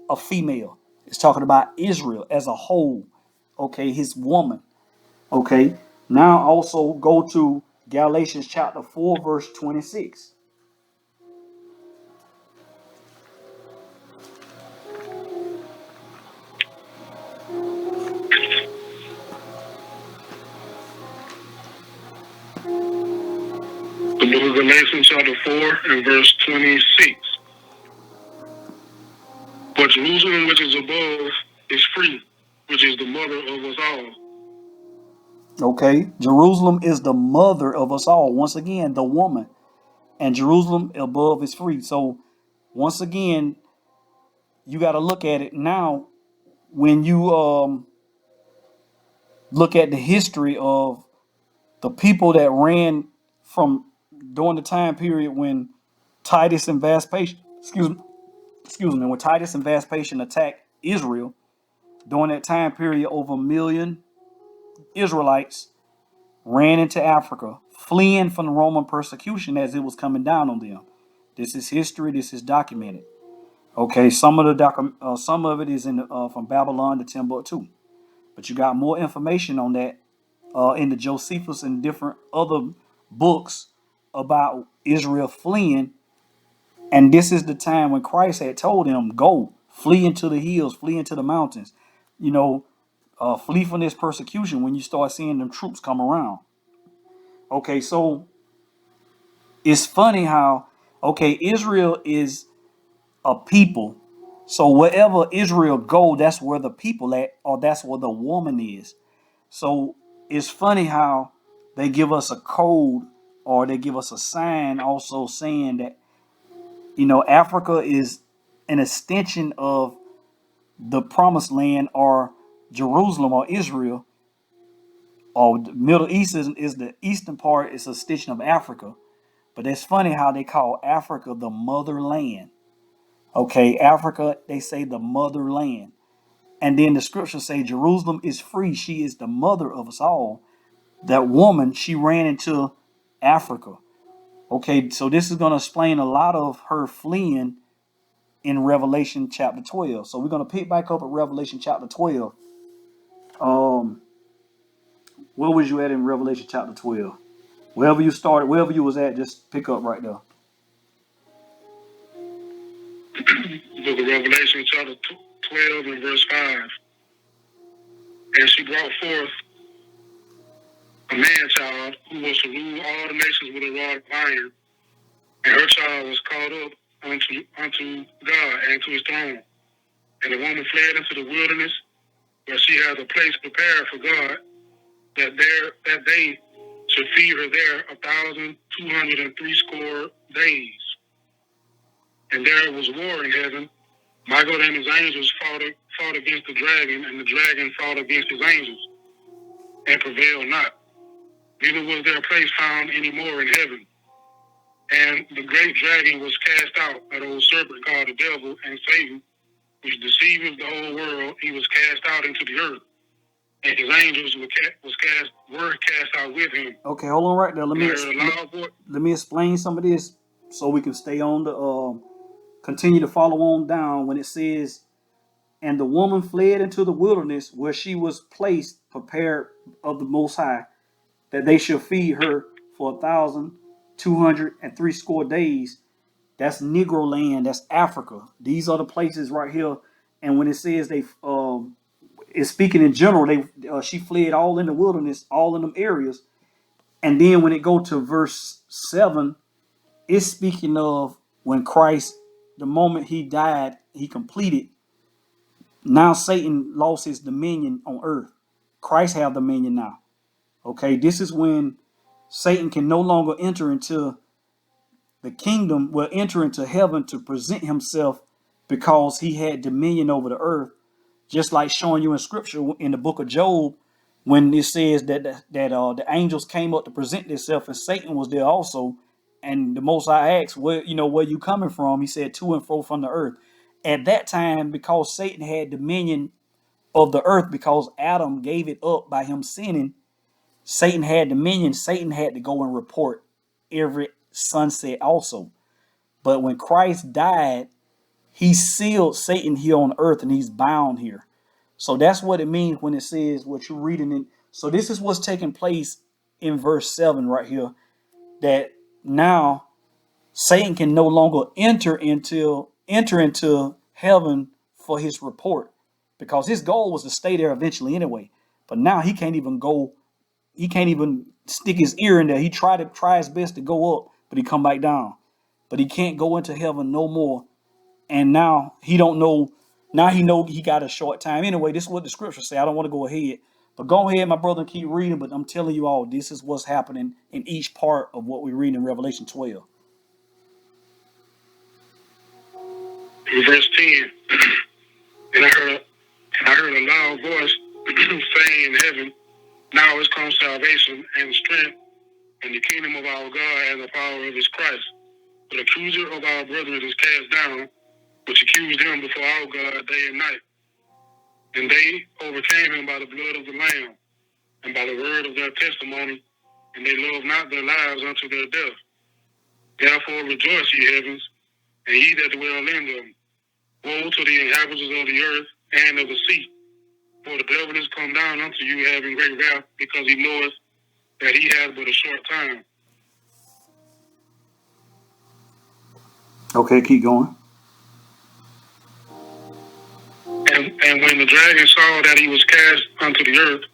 a female. It's talking about Israel as a whole. Okay, his woman. Okay. Now also go to Galatians chapter 4, verse 26. The book of Galatians, chapter 4 and verse 26. For Jerusalem, which is above, is free, which is the mother of us all. Okay, Jerusalem is the mother of us all. Once again, the woman. And Jerusalem above is free. So once again, you got to look at it now. When you look at the history of the people that ran from during the time period when Titus and Vespasian, when Titus and Vespasian attacked Israel, during that time period, over 1 million Israelites ran into Africa, fleeing from the Roman persecution as it was coming down on them. This is history. This is documented. Okay, some of it is from Babylon to Timbuktu, but you got more information on that in the Josephus and different other books about Israel fleeing. And this is the time when Christ had told them, "Go, flee into the hills, flee into the mountains." You know, flee from this persecution when you start seeing them troops come around. Okay, so it's funny how, Okay, Israel is a people. So wherever Israel go, that's where the people at, or that's where the woman is. So it's funny how they give us a code or they give us a sign also saying that, Africa is an extension of the promised land or Jerusalem or Israel, or the Middle East is the eastern part, is a extension of Africa. But it's funny how they call Africa the motherland. Okay, Africa, they say the motherland. And then the scriptures say Jerusalem is free. She is the mother of us all. That woman, she ran into Africa. Okay, so this is going to explain a lot of her fleeing in Revelation chapter 12. So we're going to pick back up at Revelation chapter 12. Where was you at in Revelation chapter 12? Wherever you started, wherever you was at, just pick up right there. Book of Revelation, chapter 12 and verse 5. And she brought forth a man-child who was to rule all the nations with a rod of iron. And her child was caught up unto God and to his throne. And the woman fled into the wilderness, where she had a place prepared for God, that they should feed her there 1,260 days. And there was war in heaven. Michael and his angels fought against the dragon, and the dragon fought against his angels, and prevailed not. Neither was their place found any more in heaven. And the great dragon was cast out, that old serpent called the devil and Satan, which deceiveth the whole world. He was cast out into the earth, and his angels were cast out with him. Okay, hold on right there. Let me explain some of this so we can stay on the continue to follow on down when it says, and the woman fled into the wilderness where she was placed, prepared of the Most High, that they should feed her for 1,260 days. That's Negro land. That's Africa. These are the places right here. And when it says it's speaking in general, she fled all in the wilderness, all in them areas. And then when it go to verse 7, it's speaking of when Christ, the moment he died, he completed. Now Satan lost his dominion on earth. Christ have dominion now. Okay, this is when Satan can no longer enter into the kingdom, will enter into heaven to present himself because he had dominion over the earth. Just like showing you in scripture in the book of Job, when it says that the angels came up to present themselves and Satan was there also. And the Most High asked, where you coming from? He said, to and fro from the earth. At that time, because Satan had dominion of the earth, because Adam gave it up by him sinning, Satan had dominion. Satan had to go and report every sunset also. But when Christ died, he sealed Satan here on earth and he's bound here. So that's what it means when it says what you're reading in. So this is what's taking place in verse 7 right here, that now Satan can no longer enter into heaven for his report, because his goal was to stay there eventually anyway. But now he can't even go. He can't even stick his ear in there. He try his best to go up, but he come back down. But he can't go into heaven no more. And now he don't know. Now he know he got a short time. Anyway, this is what the scriptures say. I don't want to go ahead. But go ahead, my brother, and keep reading. But I'm telling you all, this is what's happening in each part of what we read in Revelation 12. In verse 10, and I heard a loud voice saying in heaven, now is come salvation and strength and the kingdom of our God and the power of his Christ. The accuser of our brethren is cast down, which accused him before our God day and night. And they overcame him by the blood of the Lamb and by the word of their testimony, and they loved not their lives unto their death. Therefore rejoice, ye heavens, and ye that dwell in them. Woe to the inhabitants of the earth and of the sea, for the devil is come down unto you having great wrath, because he knoweth that he hath but a short time. Okay, keep going. And when the dragon saw that he was cast unto the earth,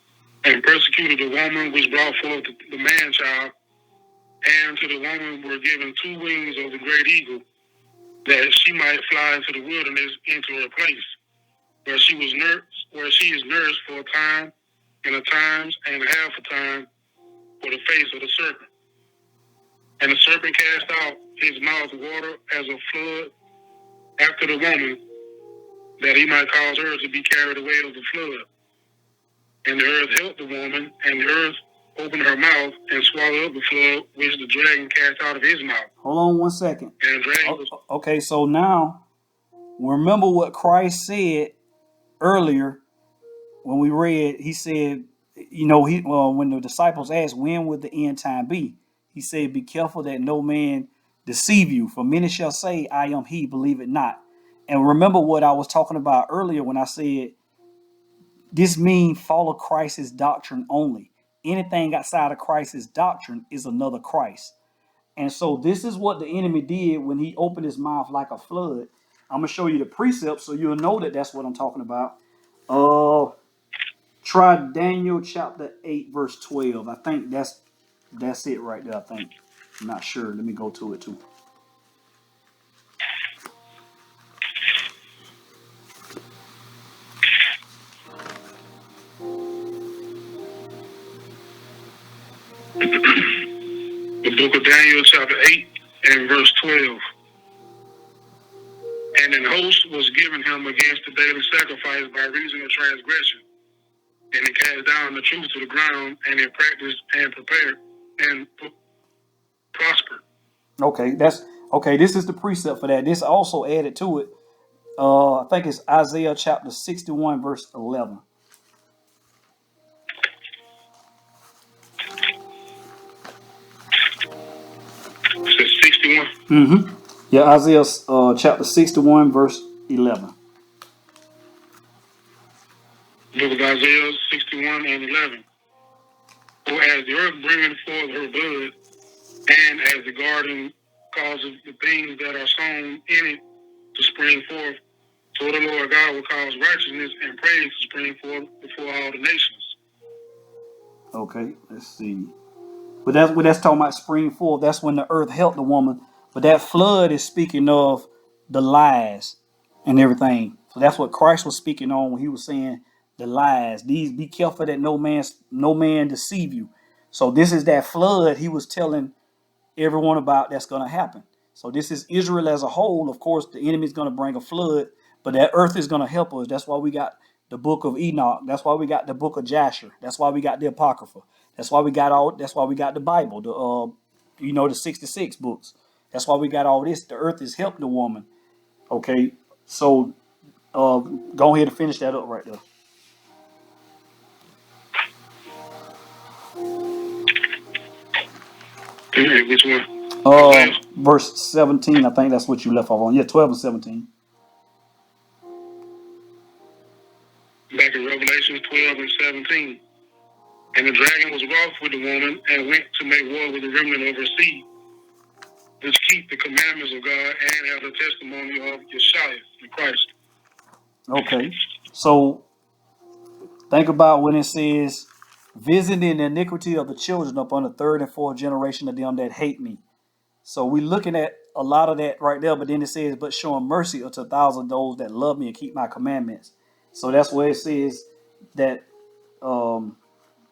and persecuted the woman which brought forth the man-child, And to the woman were given 2 wings of the great eagle, that she might fly into the wilderness into her place, where she is nursed for a time, and a times and a half a time for the face of the serpent. And the serpent cast out his mouth water as a flood after the woman, that he might cause her to be carried away of the flood. And the earth helped the woman, and the earth opened her mouth and swallowed up the flood which the dragon cast out of his mouth. Hold on one second. And the dragon was... Okay, so now remember what Christ said earlier when we read. He said, when the disciples asked, when would the end time be? He said, be careful that no man deceive you, for many shall say, I am he, believe it not. And remember what I was talking about earlier when I said, this means follow Christ's doctrine only. Anything outside of Christ's doctrine is another Christ. And so this is what the enemy did when he opened his mouth like a flood. I'm going to show you the precepts so you'll know that that's what I'm talking about. Try Daniel chapter 8, verse 12. I think that's it right there, I think. I'm not sure. Let me go to it too. The book of Daniel chapter 8 and verse 12. And an host was given him against the daily sacrifice by reason of transgression. And it cast down the truth to the ground, and it practiced and prepared and prospered. Okay, this is the precept for that. This also added to it. I think it's Isaiah chapter 61, verse 11. It says 61. Mm-hmm. Yeah, Isaiah chapter 61, verse 11. Book of Isaiah 61 and 11. For as the earth bringeth forth her bud, and as the garden causes the things that are sown in it to spring forth, so the Lord God will cause righteousness and praise to spring forth before all the nations. Okay, let's see. But that's talking about spring forth. That's when the earth helped the woman. But that flood is speaking of the lies and everything. So that's what Christ was speaking on when he was saying the lies. These, be careful that no man deceive you. So this is that flood he was telling everyone about that's going to happen. So this is Israel as a whole. Of course, the enemy is going to bring a flood, but that earth is going to help us. That's why we got the book of Enoch. That's why we got the book of Jasher. That's why we got the Apocrypha. That's why we got the Bible, the 66 books. That's why we got all this. The earth is helping the woman. Okay, so go ahead and finish that up right there. Which one? Verse 17, I think that's what you left off on. Yeah, 12 and 17. Back in Revelation 12 and 17. And the dragon was wroth with the woman, and went to make war with the remnant of her seed, which keep the commandments of God and have the testimony of Yeshua, the Christ. Okay, so think about when it says, visiting the iniquity of the children upon the 3rd and 4th generation of them that hate me. So we're looking at a lot of that right there, but then it says, but showing mercy unto 1,000 those that love me and keep my commandments. So that's where it says that the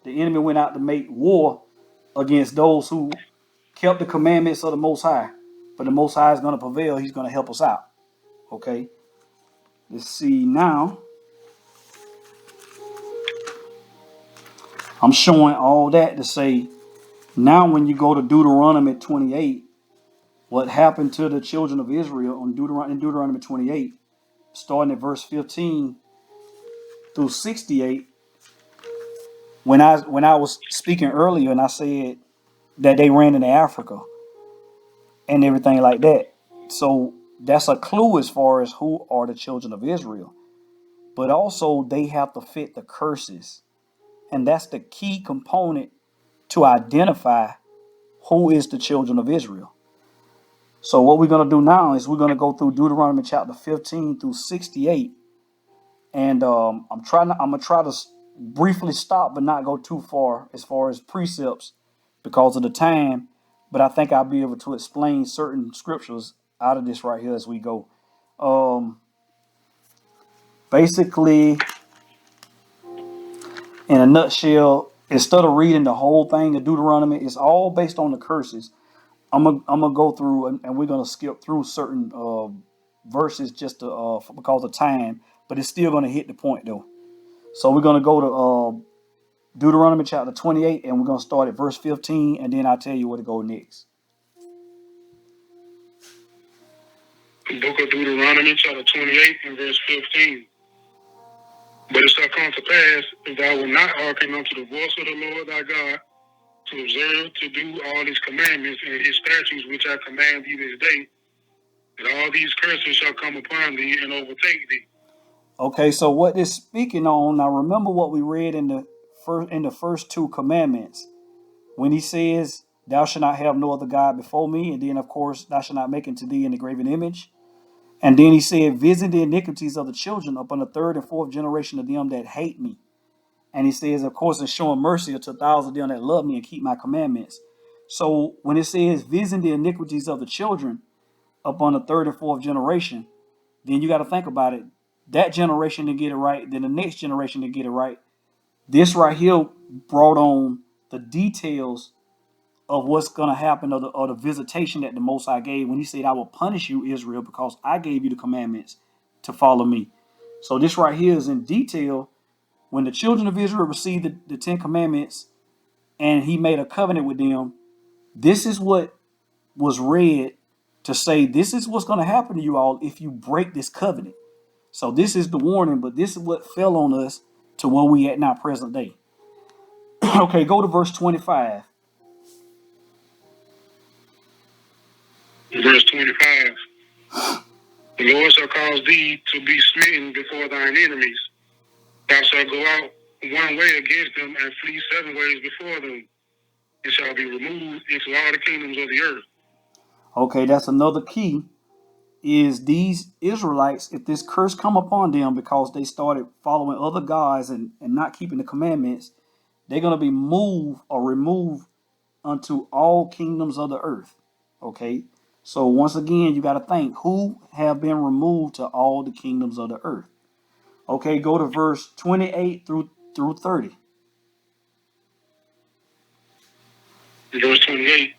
enemy went out to make war against those who kept the commandments of the Most High. But the Most High is going to prevail. He's going to help us out. Okay. Let's see now. I'm showing all that to say, now when you go to Deuteronomy 28, what happened to the children of Israel in Deuteronomy 28, starting at verse 15 through 68, when I was speaking earlier and I said that they ran into Africa and everything like that. So that's a clue as far as who are the children of Israel. But also they have to fit the curses. And that's the key component to identify who is the children of Israel. So what we're going to do now is we're going to go through Deuteronomy chapter 15 through 68. And I'm going to try to briefly stop but not go too far as precepts because of the time. but I think I'll be able to explain certain scriptures out of this right here as we go. Basically, in a nutshell, instead of reading the whole thing of Deuteronomy, it's all based on the curses. I'm gonna go through and we're gonna skip through certain verses just to because of time, but it's still gonna hit the point though. So we're gonna go to Deuteronomy chapter 28, and we're gonna start at verse 15, and then I'll tell you where to go next. The book of Deuteronomy, chapter 28, and verse 15. But it shall come to pass, if thou wilt not hearken unto the voice of the Lord thy God, to observe, to do all his commandments and his statutes which I command thee this day, that all these curses shall come upon thee and overtake thee. Okay, so what this speaking on, now remember what we read in the first two commandments, when he says, thou shalt not have no other God before me, and then of course thou shalt not make unto thee an graven image. And then he said, visit the iniquities of the children upon the third and fourth generation of them that hate me. And he says, of course, it's showing mercy to 1,000 of them that love me and keep my commandments. So when it says, visit the iniquities of the children upon the third and fourth generation, then you got to think about it. That generation to get it right, then the next generation to get it right. This right here brought on the details of what's going to happen, or the visitation that the Most High gave when he said, I will punish you, Israel, because I gave you the commandments to follow me. So this right here is in detail. When the children of Israel received the Ten Commandments and he made a covenant with them, this is what was read to say, this is what's going to happen to you all if you break this covenant. So this is the warning, but this is what fell on us to where we at now, present day. Okay, go to verse 25. Verse 25. The Lord shall cause thee to be smitten before thine enemies. Thou shalt go out one way against them and flee 7 ways before them. It shall be removed into all the kingdoms of the earth. Okay, that's another key. Is these Israelites, if this curse come upon them because they started following other gods and not keeping the commandments, they're going to be moved or removed unto all kingdoms of the earth. Okay, so once again, you got to think, who have been removed to all the kingdoms of the earth. Okay, go to verse 28 through 30. Verse 28.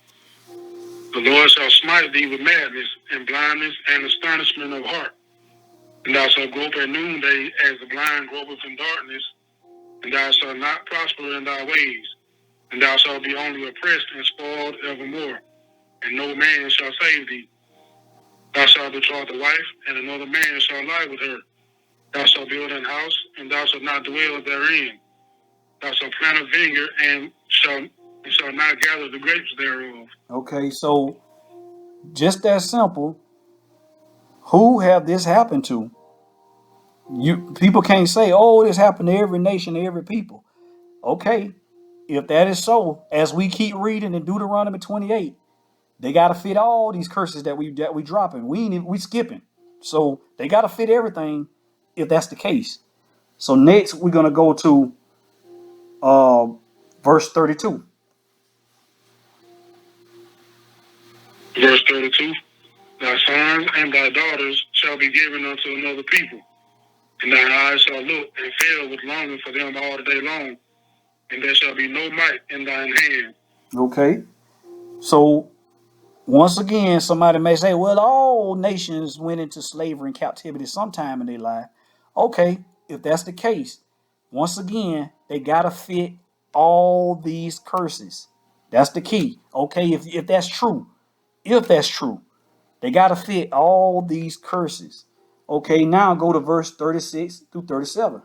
The Lord shall smite thee with madness and blindness and astonishment of heart. And thou shalt grope at noonday as the blind gropeth in darkness, and thou shalt not prosper in thy ways, and thou shalt be only oppressed and spoiled evermore, and no man shall save thee. Thou shalt betroth a wife, and another man shall lie with her. Thou shalt build an house, and thou shalt not dwell therein. Thou shalt plant a vineyard, and shall not gather the grapes thereof. Okay, so just that simple. Who have this happened to? You people can't say, "Oh, this happened to every nation, to every people." Okay, if that is so, as we keep reading in Deuteronomy 28, they got to fit all these curses that we dropping. We skipping, so they got to fit everything. If that's the case, so next we're gonna go to verse 32. Verse 32. Thy sons and thy daughters shall be given unto another people, and thine eyes shall look and fail with longing for them all the day long, and there shall be no might in thine hand. Okay, so once again, somebody may say, "Well, all nations went into slavery and captivity sometime in their life." Okay, if that's the case, once again, they gotta fit all these curses. That's the key. Okay, if that's true, they gotta fit all these curses. Okay, now go to verse 36 through 37.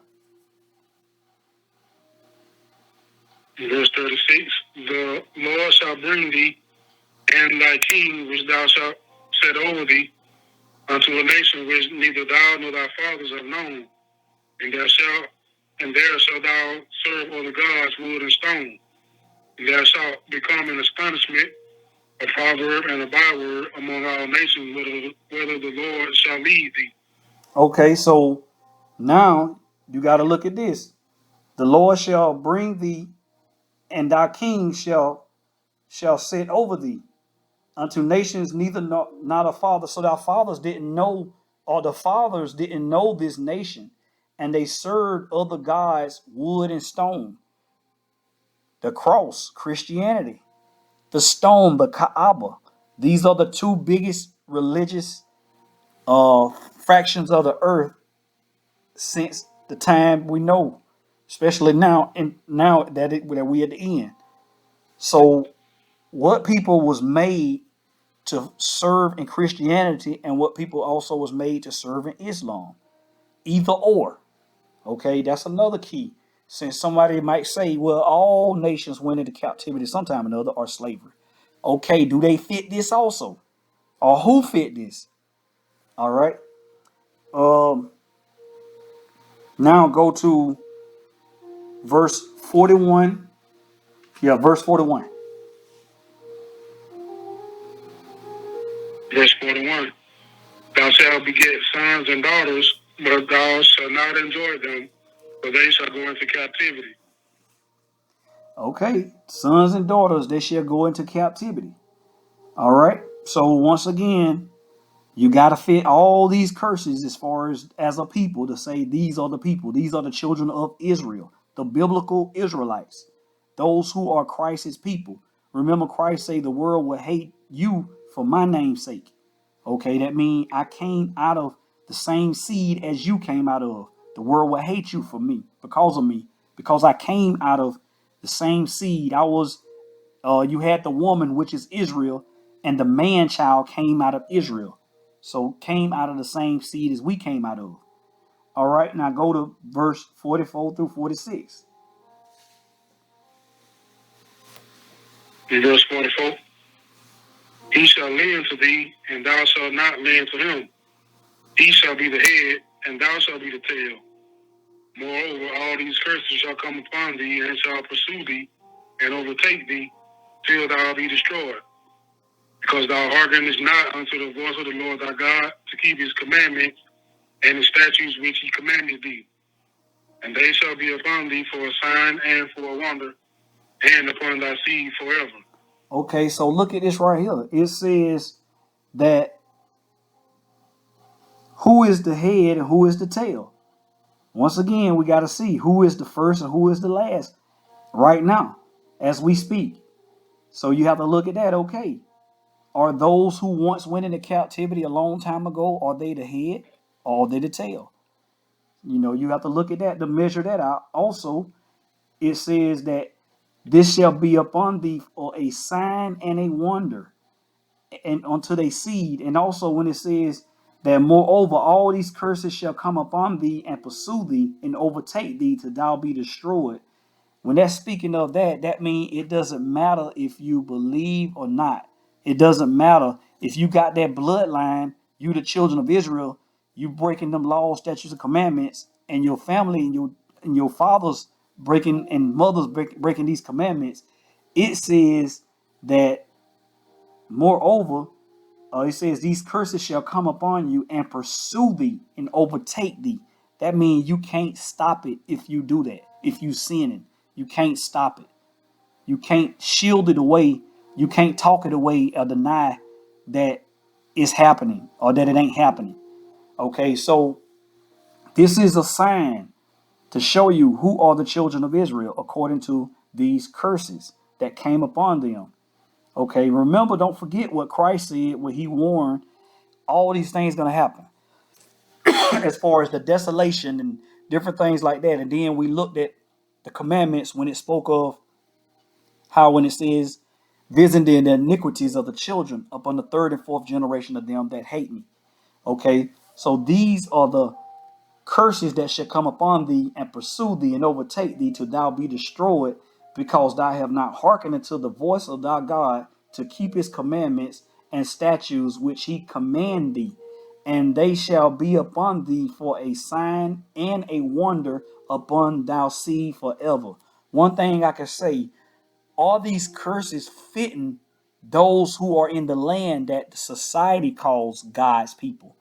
Verse 36. The Lord shall bring thee and thy king which thou shalt set over thee unto a nation which neither thou nor thy fathers have known, and there shalt thou serve other gods, wood and stone, and thou shalt become an astonishment, a proverb and a byword among all nations, whether the Lord shall lead thee. Okay, so now you got to look at this. The Lord shall bring thee, and thy king shall set over thee. unto nations, neither not a father. So our fathers didn't know, or the fathers didn't know this nation, and they served other gods, wood and stone. The cross, Christianity, the stone, the Kaaba. These are the two biggest religious fractions of the earth since the time we know, especially now, and now that we at the end. So, what people was made to serve in Christianity, and what people also was made to serve in Islam, either or. Okay, that's another key. Since somebody might say, well, all nations went into captivity sometime or another, or slavery. Okay, do they fit this also? Or who fit this? All right. Um, Now go to verse 41. Yeah, verse 41. Verse 41. Thou shalt beget sons and daughters, but thou shalt not enjoy them, for they shall go into captivity. Okay, sons and daughters, they shall go into captivity. All right. So once again, you got to fit all these curses as far as a people to say these are the people, these are the children of Israel, the biblical Israelites, those who are Christ's people. Remember, Christ say the world will hate you for my name's sake. Okay, that means I came out of the same seed as you came out of. The world will hate you for me, because of me, because I came out of the same seed. You had the woman, which is Israel, and the man child came out of Israel. So came out of the same seed as we came out of. All right, now go to verse 44 through 46. In verse 44. He shall lend to thee, and thou shalt not lend to him. He shall be the head, and thou shalt be the tail. Moreover, all these curses shall come upon thee, and shall pursue thee, and overtake thee, till thou be destroyed. Because thou hearkenest not unto the voice of the Lord thy God, to keep his commandments and his statutes which he commanded thee. And they shall be upon thee for a sign and for a wonder, and upon thy seed forever. Okay, so look at this right here. It says that who is the head and who is the tail. Once again, we got to see who is the first and who is the last right now as we speak. So you have to look at that. Okay, are those who once went into captivity a long time ago, are they the head or are they the tail? You know, you have to look at that to measure that out. Also, it says that this shall be upon thee for a sign and a wonder, and unto thy seed. And also when it says that moreover all these curses shall come upon thee and pursue thee and overtake thee till thou be destroyed. When that's speaking of that, that means it doesn't matter if you believe or not. It doesn't matter if you got that bloodline, you the children of Israel, you breaking them laws, statutes, and commandments, and your family and your fathers breaking and mothers breaking these commandments. It says that moreover, it says these curses shall come upon you and pursue thee and overtake thee. That means you can't stop it if you do that. If you sinning, you can't stop it. You can't shield it away. You can't talk it away or deny that it's happening or that it ain't happening. Okay, so this is a sign to show you who are the children of Israel according to these curses that came upon them. Okay, remember, don't forget what Christ said when he warned all these things going to happen as far as the desolation and different things like that. And then we looked at the commandments when it spoke of how when it says visiting the iniquities of the children upon the third and fourth generation of them that hate me. Okay, so these are the curses that shall come upon thee and pursue thee and overtake thee till thou be destroyed, because thou have not hearkened unto the voice of thy God to keep his commandments and statutes which he command thee. And they shall be upon thee for a sign and a wonder upon thy seed forever. One thing I can say, are these curses fitting those who are in the land that society calls God's people?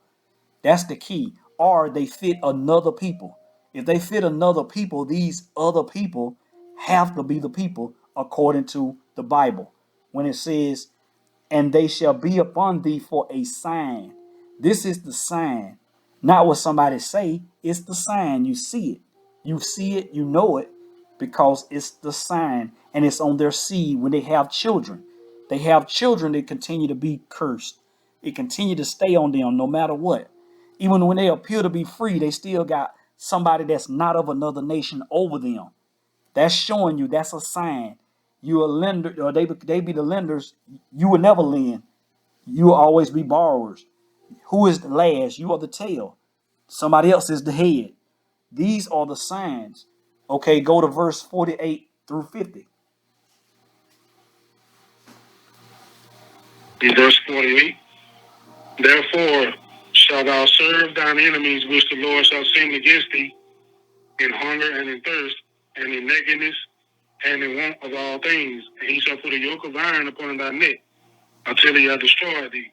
That's the key. Or they fit another people. If they fit another people, these other people have to be the people according to the Bible. When it says and they shall be upon thee for a sign. This is the sign. Not what somebody say, it's the sign. You see it. You see it, you know it, because it's the sign, and it's on their seed when they have children. They have children, they continue to be cursed. It continue to stay on them no matter what. Even when they appear to be free, they still got somebody that's not of another nation over them. That's showing you that's a sign. You a lender, or they be the lenders. You will never lend. You will always be borrowers. Who is the last? You are the tail. Somebody else is the head. These are the signs. Okay, go to verse 48 through 50. In verse 48, therefore shalt thou serve thine enemies which the Lord shall send against thee, in hunger and in thirst, and in nakedness, and in want of all things. And he shall put a yoke of iron upon thy neck, until he have destroyed thee.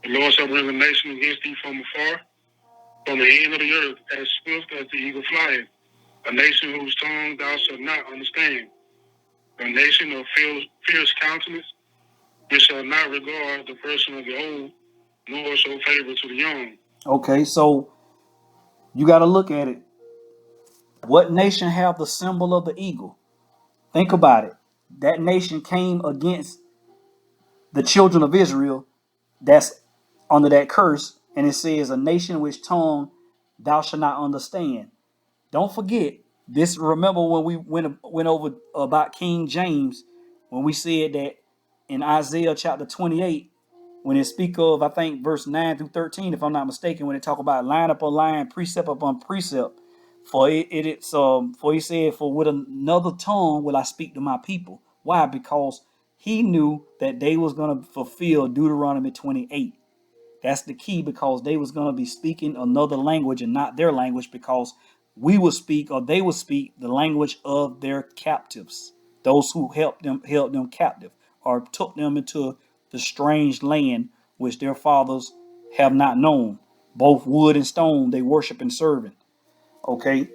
The Lord shall bring a nation against thee from afar, from the end of the earth, as swift as the eagle flieth, a nation whose tongue thou shalt not understand, a nation of fierce countenance, which shall not regard the person of the old, nor show favor to the young. Okay, so you got to look at it. What nation have the symbol of the eagle? Think about it. That nation came against the children of Israel that's under that curse, and it says, a nation which tongue thou shalt not understand. Don't forget this. Remember when we went over about King James, when we said that in Isaiah chapter 28, when it speak of, I think, verse 9 through 13, if I'm not mistaken, when it talk about line upon line, precept upon precept, for he said, for with another tongue will I speak to my people. Why? Because he knew that they was going to fulfill Deuteronomy 28. That's the key, because they was going to be speaking another language and not their language, because we would speak, or they would speak, the language of their captives, those who held them captive, or took them into the strange land which their fathers have not known. Both wood and stone they worship and serve. Okay,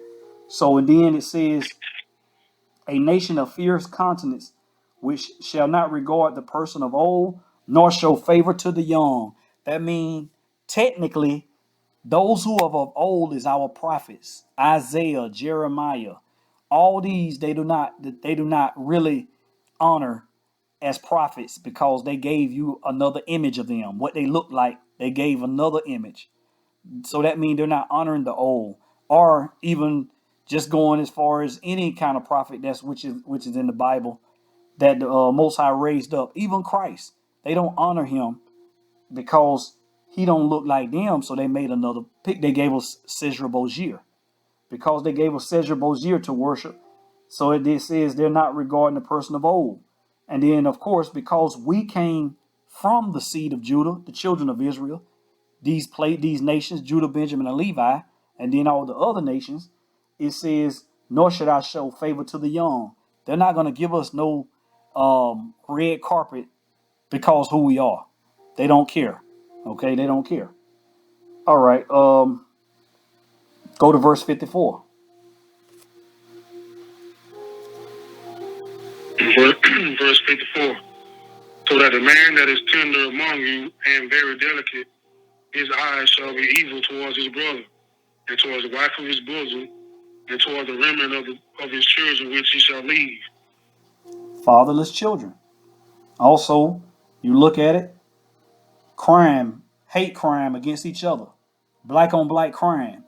so and then it says, a nation of fierce countenance, which shall not regard the person of old, nor show favor to the young. That means technically, those who are of old is our prophets, Isaiah, Jeremiah. All these they do not really honor as prophets, because they gave you another image of them. What they look like, they gave another image. So that means they're not honoring the old, or even just going as far as any kind of prophet that's which is in the Bible that the Most High raised up. Even Christ, they don't honor him because he don't look like them. So they made another pick. They gave us Cesar Borgia, because they gave us Cesar Borgia to worship. So it says they're not regarding the person of old. And then, of course, because we came from the seed of Judah, the children of Israel, these nations, Judah, Benjamin, and Levi, and then all the other nations, it says, nor should I show favor to the young. They're not going to give us no red carpet because who we are. They don't care. Okay, they don't care. All right, go to verse 54. Verse 54. So that the man that is tender among you and very delicate, his eyes shall be evil towards his brother, and towards the wife of his bosom, and toward the remnant of his children which he shall leave. Fatherless children. Also, you look at it, crime, hate crime against each other, black on black crime.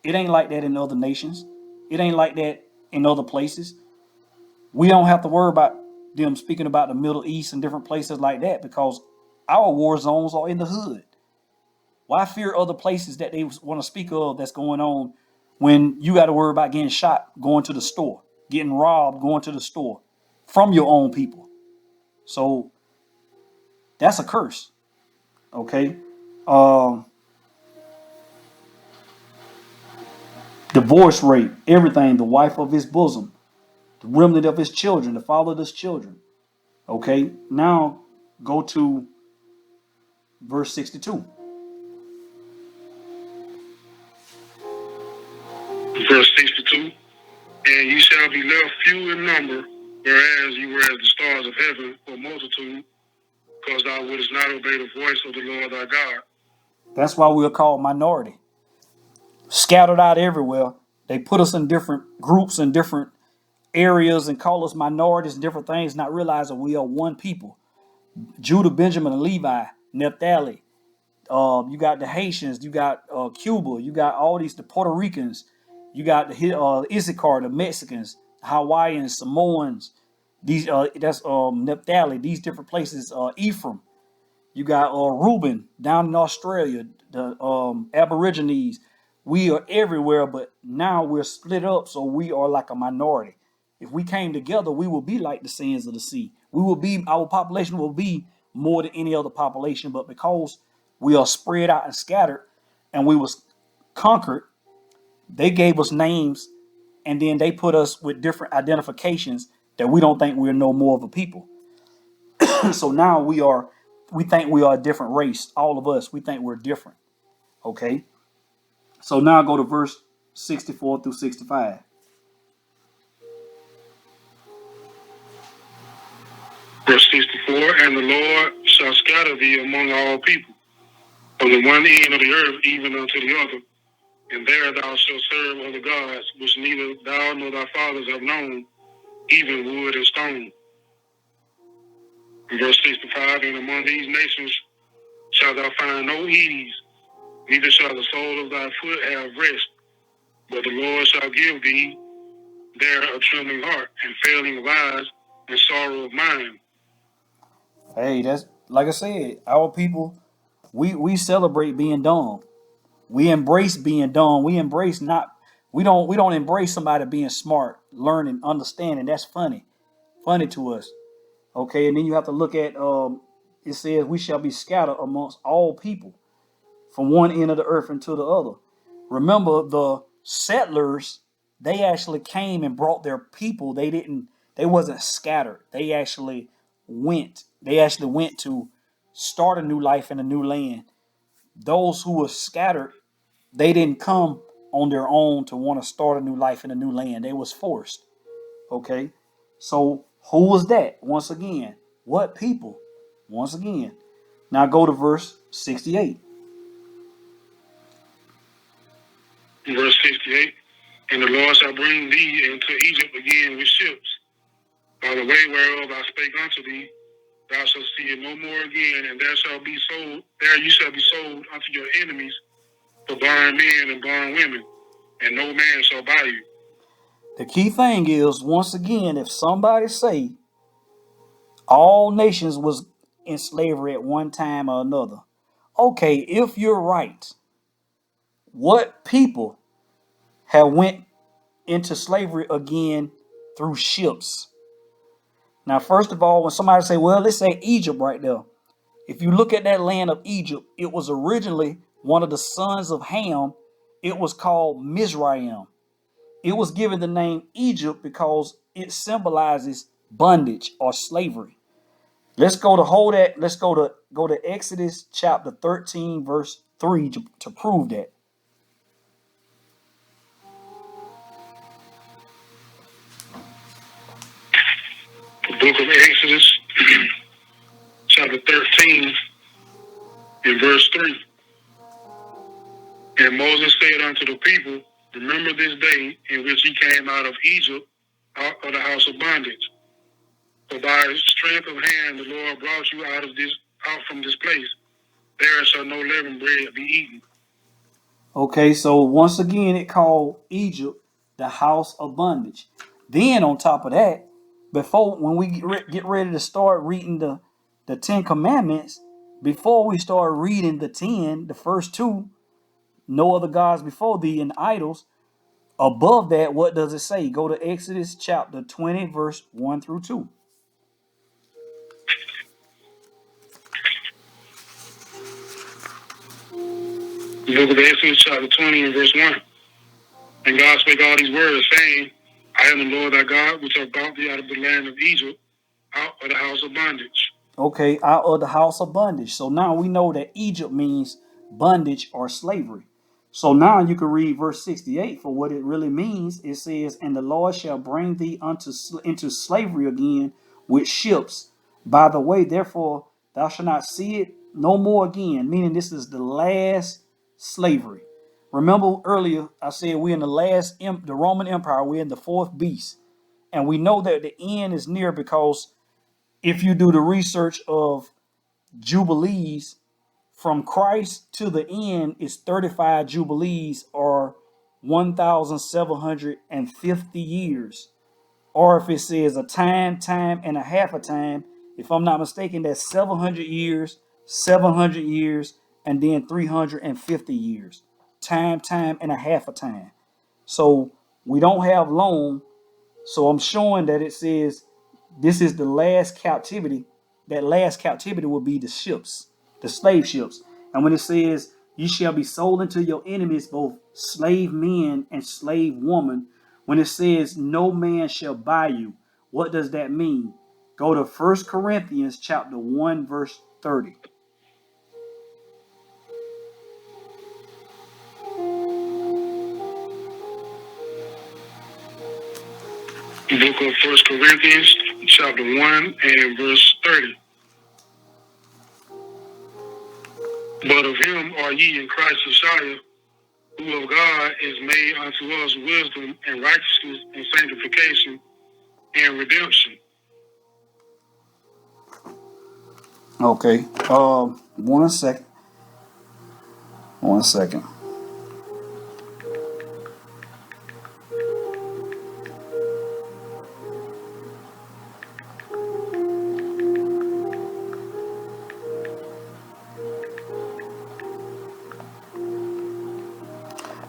It ain't like that in other nations. It ain't like that in other places. We don't have to worry about them speaking about the Middle East and different places like that, because our war zones are in the hood. Why fear other places that they want to speak of that's going on, when you got to worry about getting shot going to the store, getting robbed going to the store from your own people? So that's a curse. Okay. Divorce rate, everything, the wife of his bosom, the remnant of his children, the father of his children. Okay. Now go to verse 62. Verse 62. And ye shall be left few in number, whereas you were as the stars of heaven for multitude. because thou wouldest not obey the voice of the Lord thy God. That's why we're called minority. Scattered out everywhere. They put us in different groups and different areas and call us minorities and different things, not realizing we are one people. Judah, Benjamin, and Levi, Naphtali. You got the Haitians, you got Cuba, you got all these, the Puerto Ricans, you got the Issachar, the Mexicans, Hawaiians, Samoans. These that's Naphtali. These different places. Ephraim. You got Reuben down in Australia, the Aborigines. We are everywhere, but now we're split up, so we are like a minority. If we came together, we will be like the sands of the sea. We will be, our population will be more than any other population, but because we are spread out and scattered, and we was conquered, they gave us names, and then they put us with different identifications that we don't think we're no more of a people. So now we think we are a different race. All of us, we think we're different. Okay. So now go to verse 64 through 65. Verse 64, and the Lord shall scatter thee among all people, from the one end of the earth even unto the other. And there thou shalt serve other gods, which neither thou nor thy fathers have known, even wood and stone. In verse 65, and among these nations shalt thou find no ease, neither shall the sole of thy foot have rest, but the Lord shall give thee there a trembling heart, and failing of eyes, and sorrow of mind. Hey, that's like I said, our people, we celebrate being dumb. We embrace being dumb. We don't embrace somebody being smart, learning, understanding. That's funny to us. Okay, and then you have to look at it says we shall be scattered amongst all people from one end of the earth into the other. Remember, the settlers, they actually came and brought their people. They wasn't scattered. They actually went to start a new life in a new land. Those who were scattered, they didn't come on their own to want to start a new life in a new land. They was forced. Okay. So who was that? Once again, what people? Once again. Now go to verse 68. Verse 68, and the Lord shall bring thee into Egypt again with ships, by the way whereof I spake unto thee. Thou shalt see it no more again, and there you shall be sold unto your enemies for bond men and bond women, and no man shall buy you. The key thing is, once again, if somebody say all nations was in slavery at one time or another, okay, if you're right, what people have went into slavery again through ships? Now, first of all, when somebody say, well, let's say Egypt right there. If you look at that land of Egypt, it was originally one of the sons of Ham. It was called Mizraim. It was given the name Egypt because it symbolizes bondage or slavery. Let's go to Exodus chapter 13, verse 3 to prove that. The book of Exodus, chapter 13, in verse 3. And Moses said unto the people, remember this day in which ye came out of Egypt, out of the house of bondage. For by strength of hand the Lord brought you out from this place. There shall no leavened bread be eaten. Okay, so once again, it called Egypt the house of bondage. Then on top of that, when we get ready to start reading the 10 Commandments, before we start reading the first two, no other gods before thee and idols, above that, what does it say? Go to Exodus chapter 20, verse 1 through 2. The book of Exodus, chapter 20, and verse 1. And God spake all these words, saying, I am the Lord thy God, which have brought thee out of the land of Egypt, out of the house of bondage. Okay, out of the house of bondage. So now we know that Egypt means bondage or slavery. So now you can read verse 68 for what it really means. It says, and the Lord shall bring thee into slavery again with ships. By the way, therefore, Thou shalt not see it no more again, meaning this is the last slavery. Remember earlier, I said we're in the Roman Empire, we're in the fourth beast. And we know that the end is near because if you do the research of Jubilees, from Christ to the end is 35 Jubilees or 1,750 years. Or if it says a time and a half a time, if I'm not mistaken, that's 700 years, 700 years, and then 350 years. Time and a half a time. So we don't have long. So I'm showing that it says this is the last captivity. That last captivity will be the ships, the slave ships. And when it says, you shall be sold into your enemies, both slave men and slave women, when it says, no man shall buy you, what does that mean? Go to 1 Corinthians chapter 1, verse 30. Book of 1 Corinthians, chapter 1 and verse 30. But of him are ye in Christ Messiah, who of God is made unto us wisdom and righteousness and sanctification and redemption. Okay. One second. One second.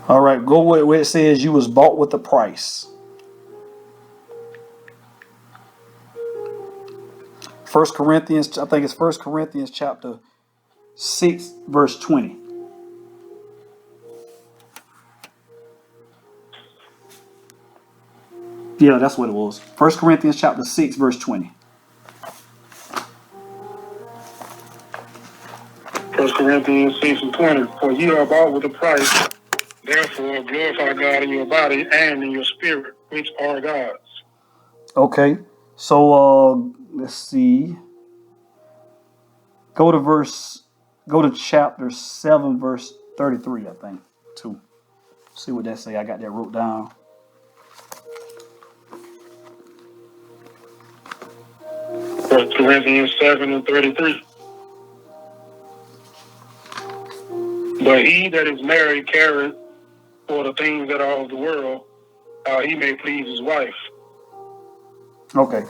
All right, go where it says you was bought with a price. 1 Corinthians, I think it's 1 Corinthians chapter 6, verse 20. Yeah, that's what it was. 1 Corinthians chapter 6, verse 20. 1 Corinthians 6 and 20. For ye are bought with a price, therefore glorify God in your body and in your spirit, which are God's. Okay, so let's see. Go to chapter 7, verse 33, I think, too. See what that say. I got that wrote down. 1 Corinthians 7 and 33. But he that is married careth for the things that are of the world, how he may please his wife. Okay,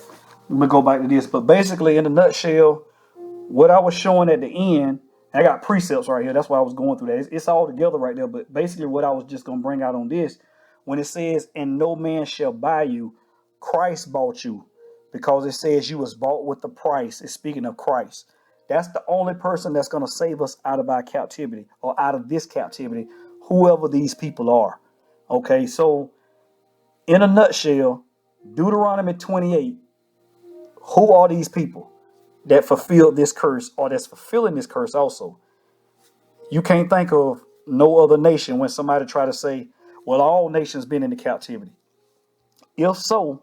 let me go back to this. But basically, in a nutshell, what I was showing at the end, I got precepts right here. That's why I was going through that. It's all together right there. But basically, what I was just going to bring out on this, when it says, and no man shall buy you, Christ bought you. Because it says you was bought with the price. It's speaking of Christ. That's the only person that's going to save us out of our captivity or out of this captivity, whoever these people are. Okay, so in a nutshell, Deuteronomy 28, who are these people that fulfilled this curse or that's fulfilling this curse also? You can't think of no other nation when somebody try to say, well, all nations been into captivity. If so,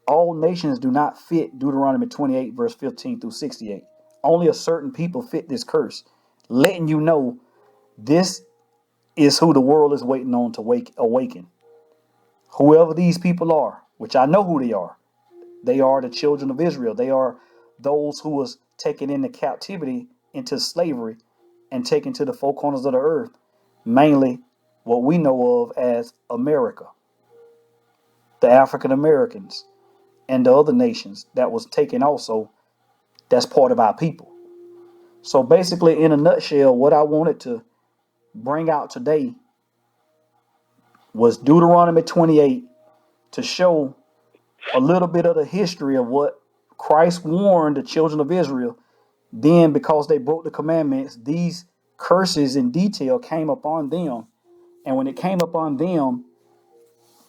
all nations do not fit Deuteronomy 28, verse 15 through 68. Only a certain people fit this curse, letting you know this is who the world is waiting on to awaken. Whoever these people are, which I know who they are the children of Israel. They are those who was taken into captivity, into slavery, and taken to the four corners of the earth, mainly what we know of as America, the African Americans, and the other nations that was taken also, that's part of our people. So basically, in a nutshell, what I wanted to bring out today was Deuteronomy 28 to show a little bit of the history of what Christ warned the children of Israel. Then, because they broke the commandments, these curses in detail came upon them. And when it came upon them,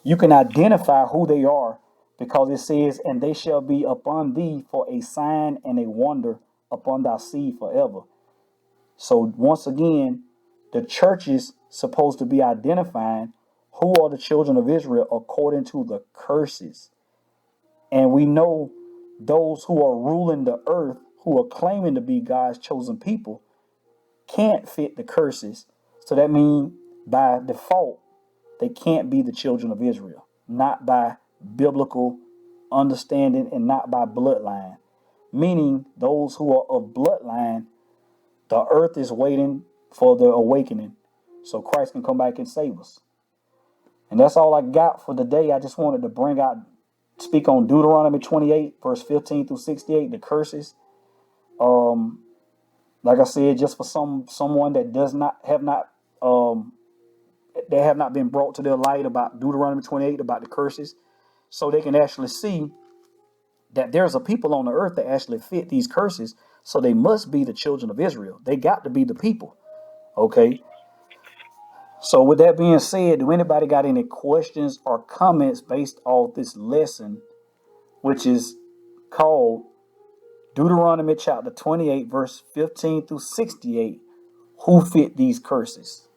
you can identify who they are because it says, and they shall be upon thee for a sign and a wonder upon thy seed forever. So once again, the church is supposed to be identifying who are the children of Israel according to the curses. And we know those who are ruling the earth, who are claiming to be God's chosen people can't fit the curses. So that means by default, they can't be the children of Israel, not by biblical understanding and not by bloodline. Meaning those who are of bloodline, the earth is waiting for the awakening so Christ can come back and save us. And that's all I got for today. I just wanted to speak on Deuteronomy 28, verse 15 through 68, the curses. Like I said, just for someone that have not been brought to their light about Deuteronomy 28, about the curses, so they can actually see that there's a people on the earth that actually fit these curses. So they must be the children of Israel. They got to be the people. Okay. So with that being said, do anybody got any questions or comments based off this lesson, which is called Deuteronomy chapter 28, verse 15 through 68? Who fit these curses?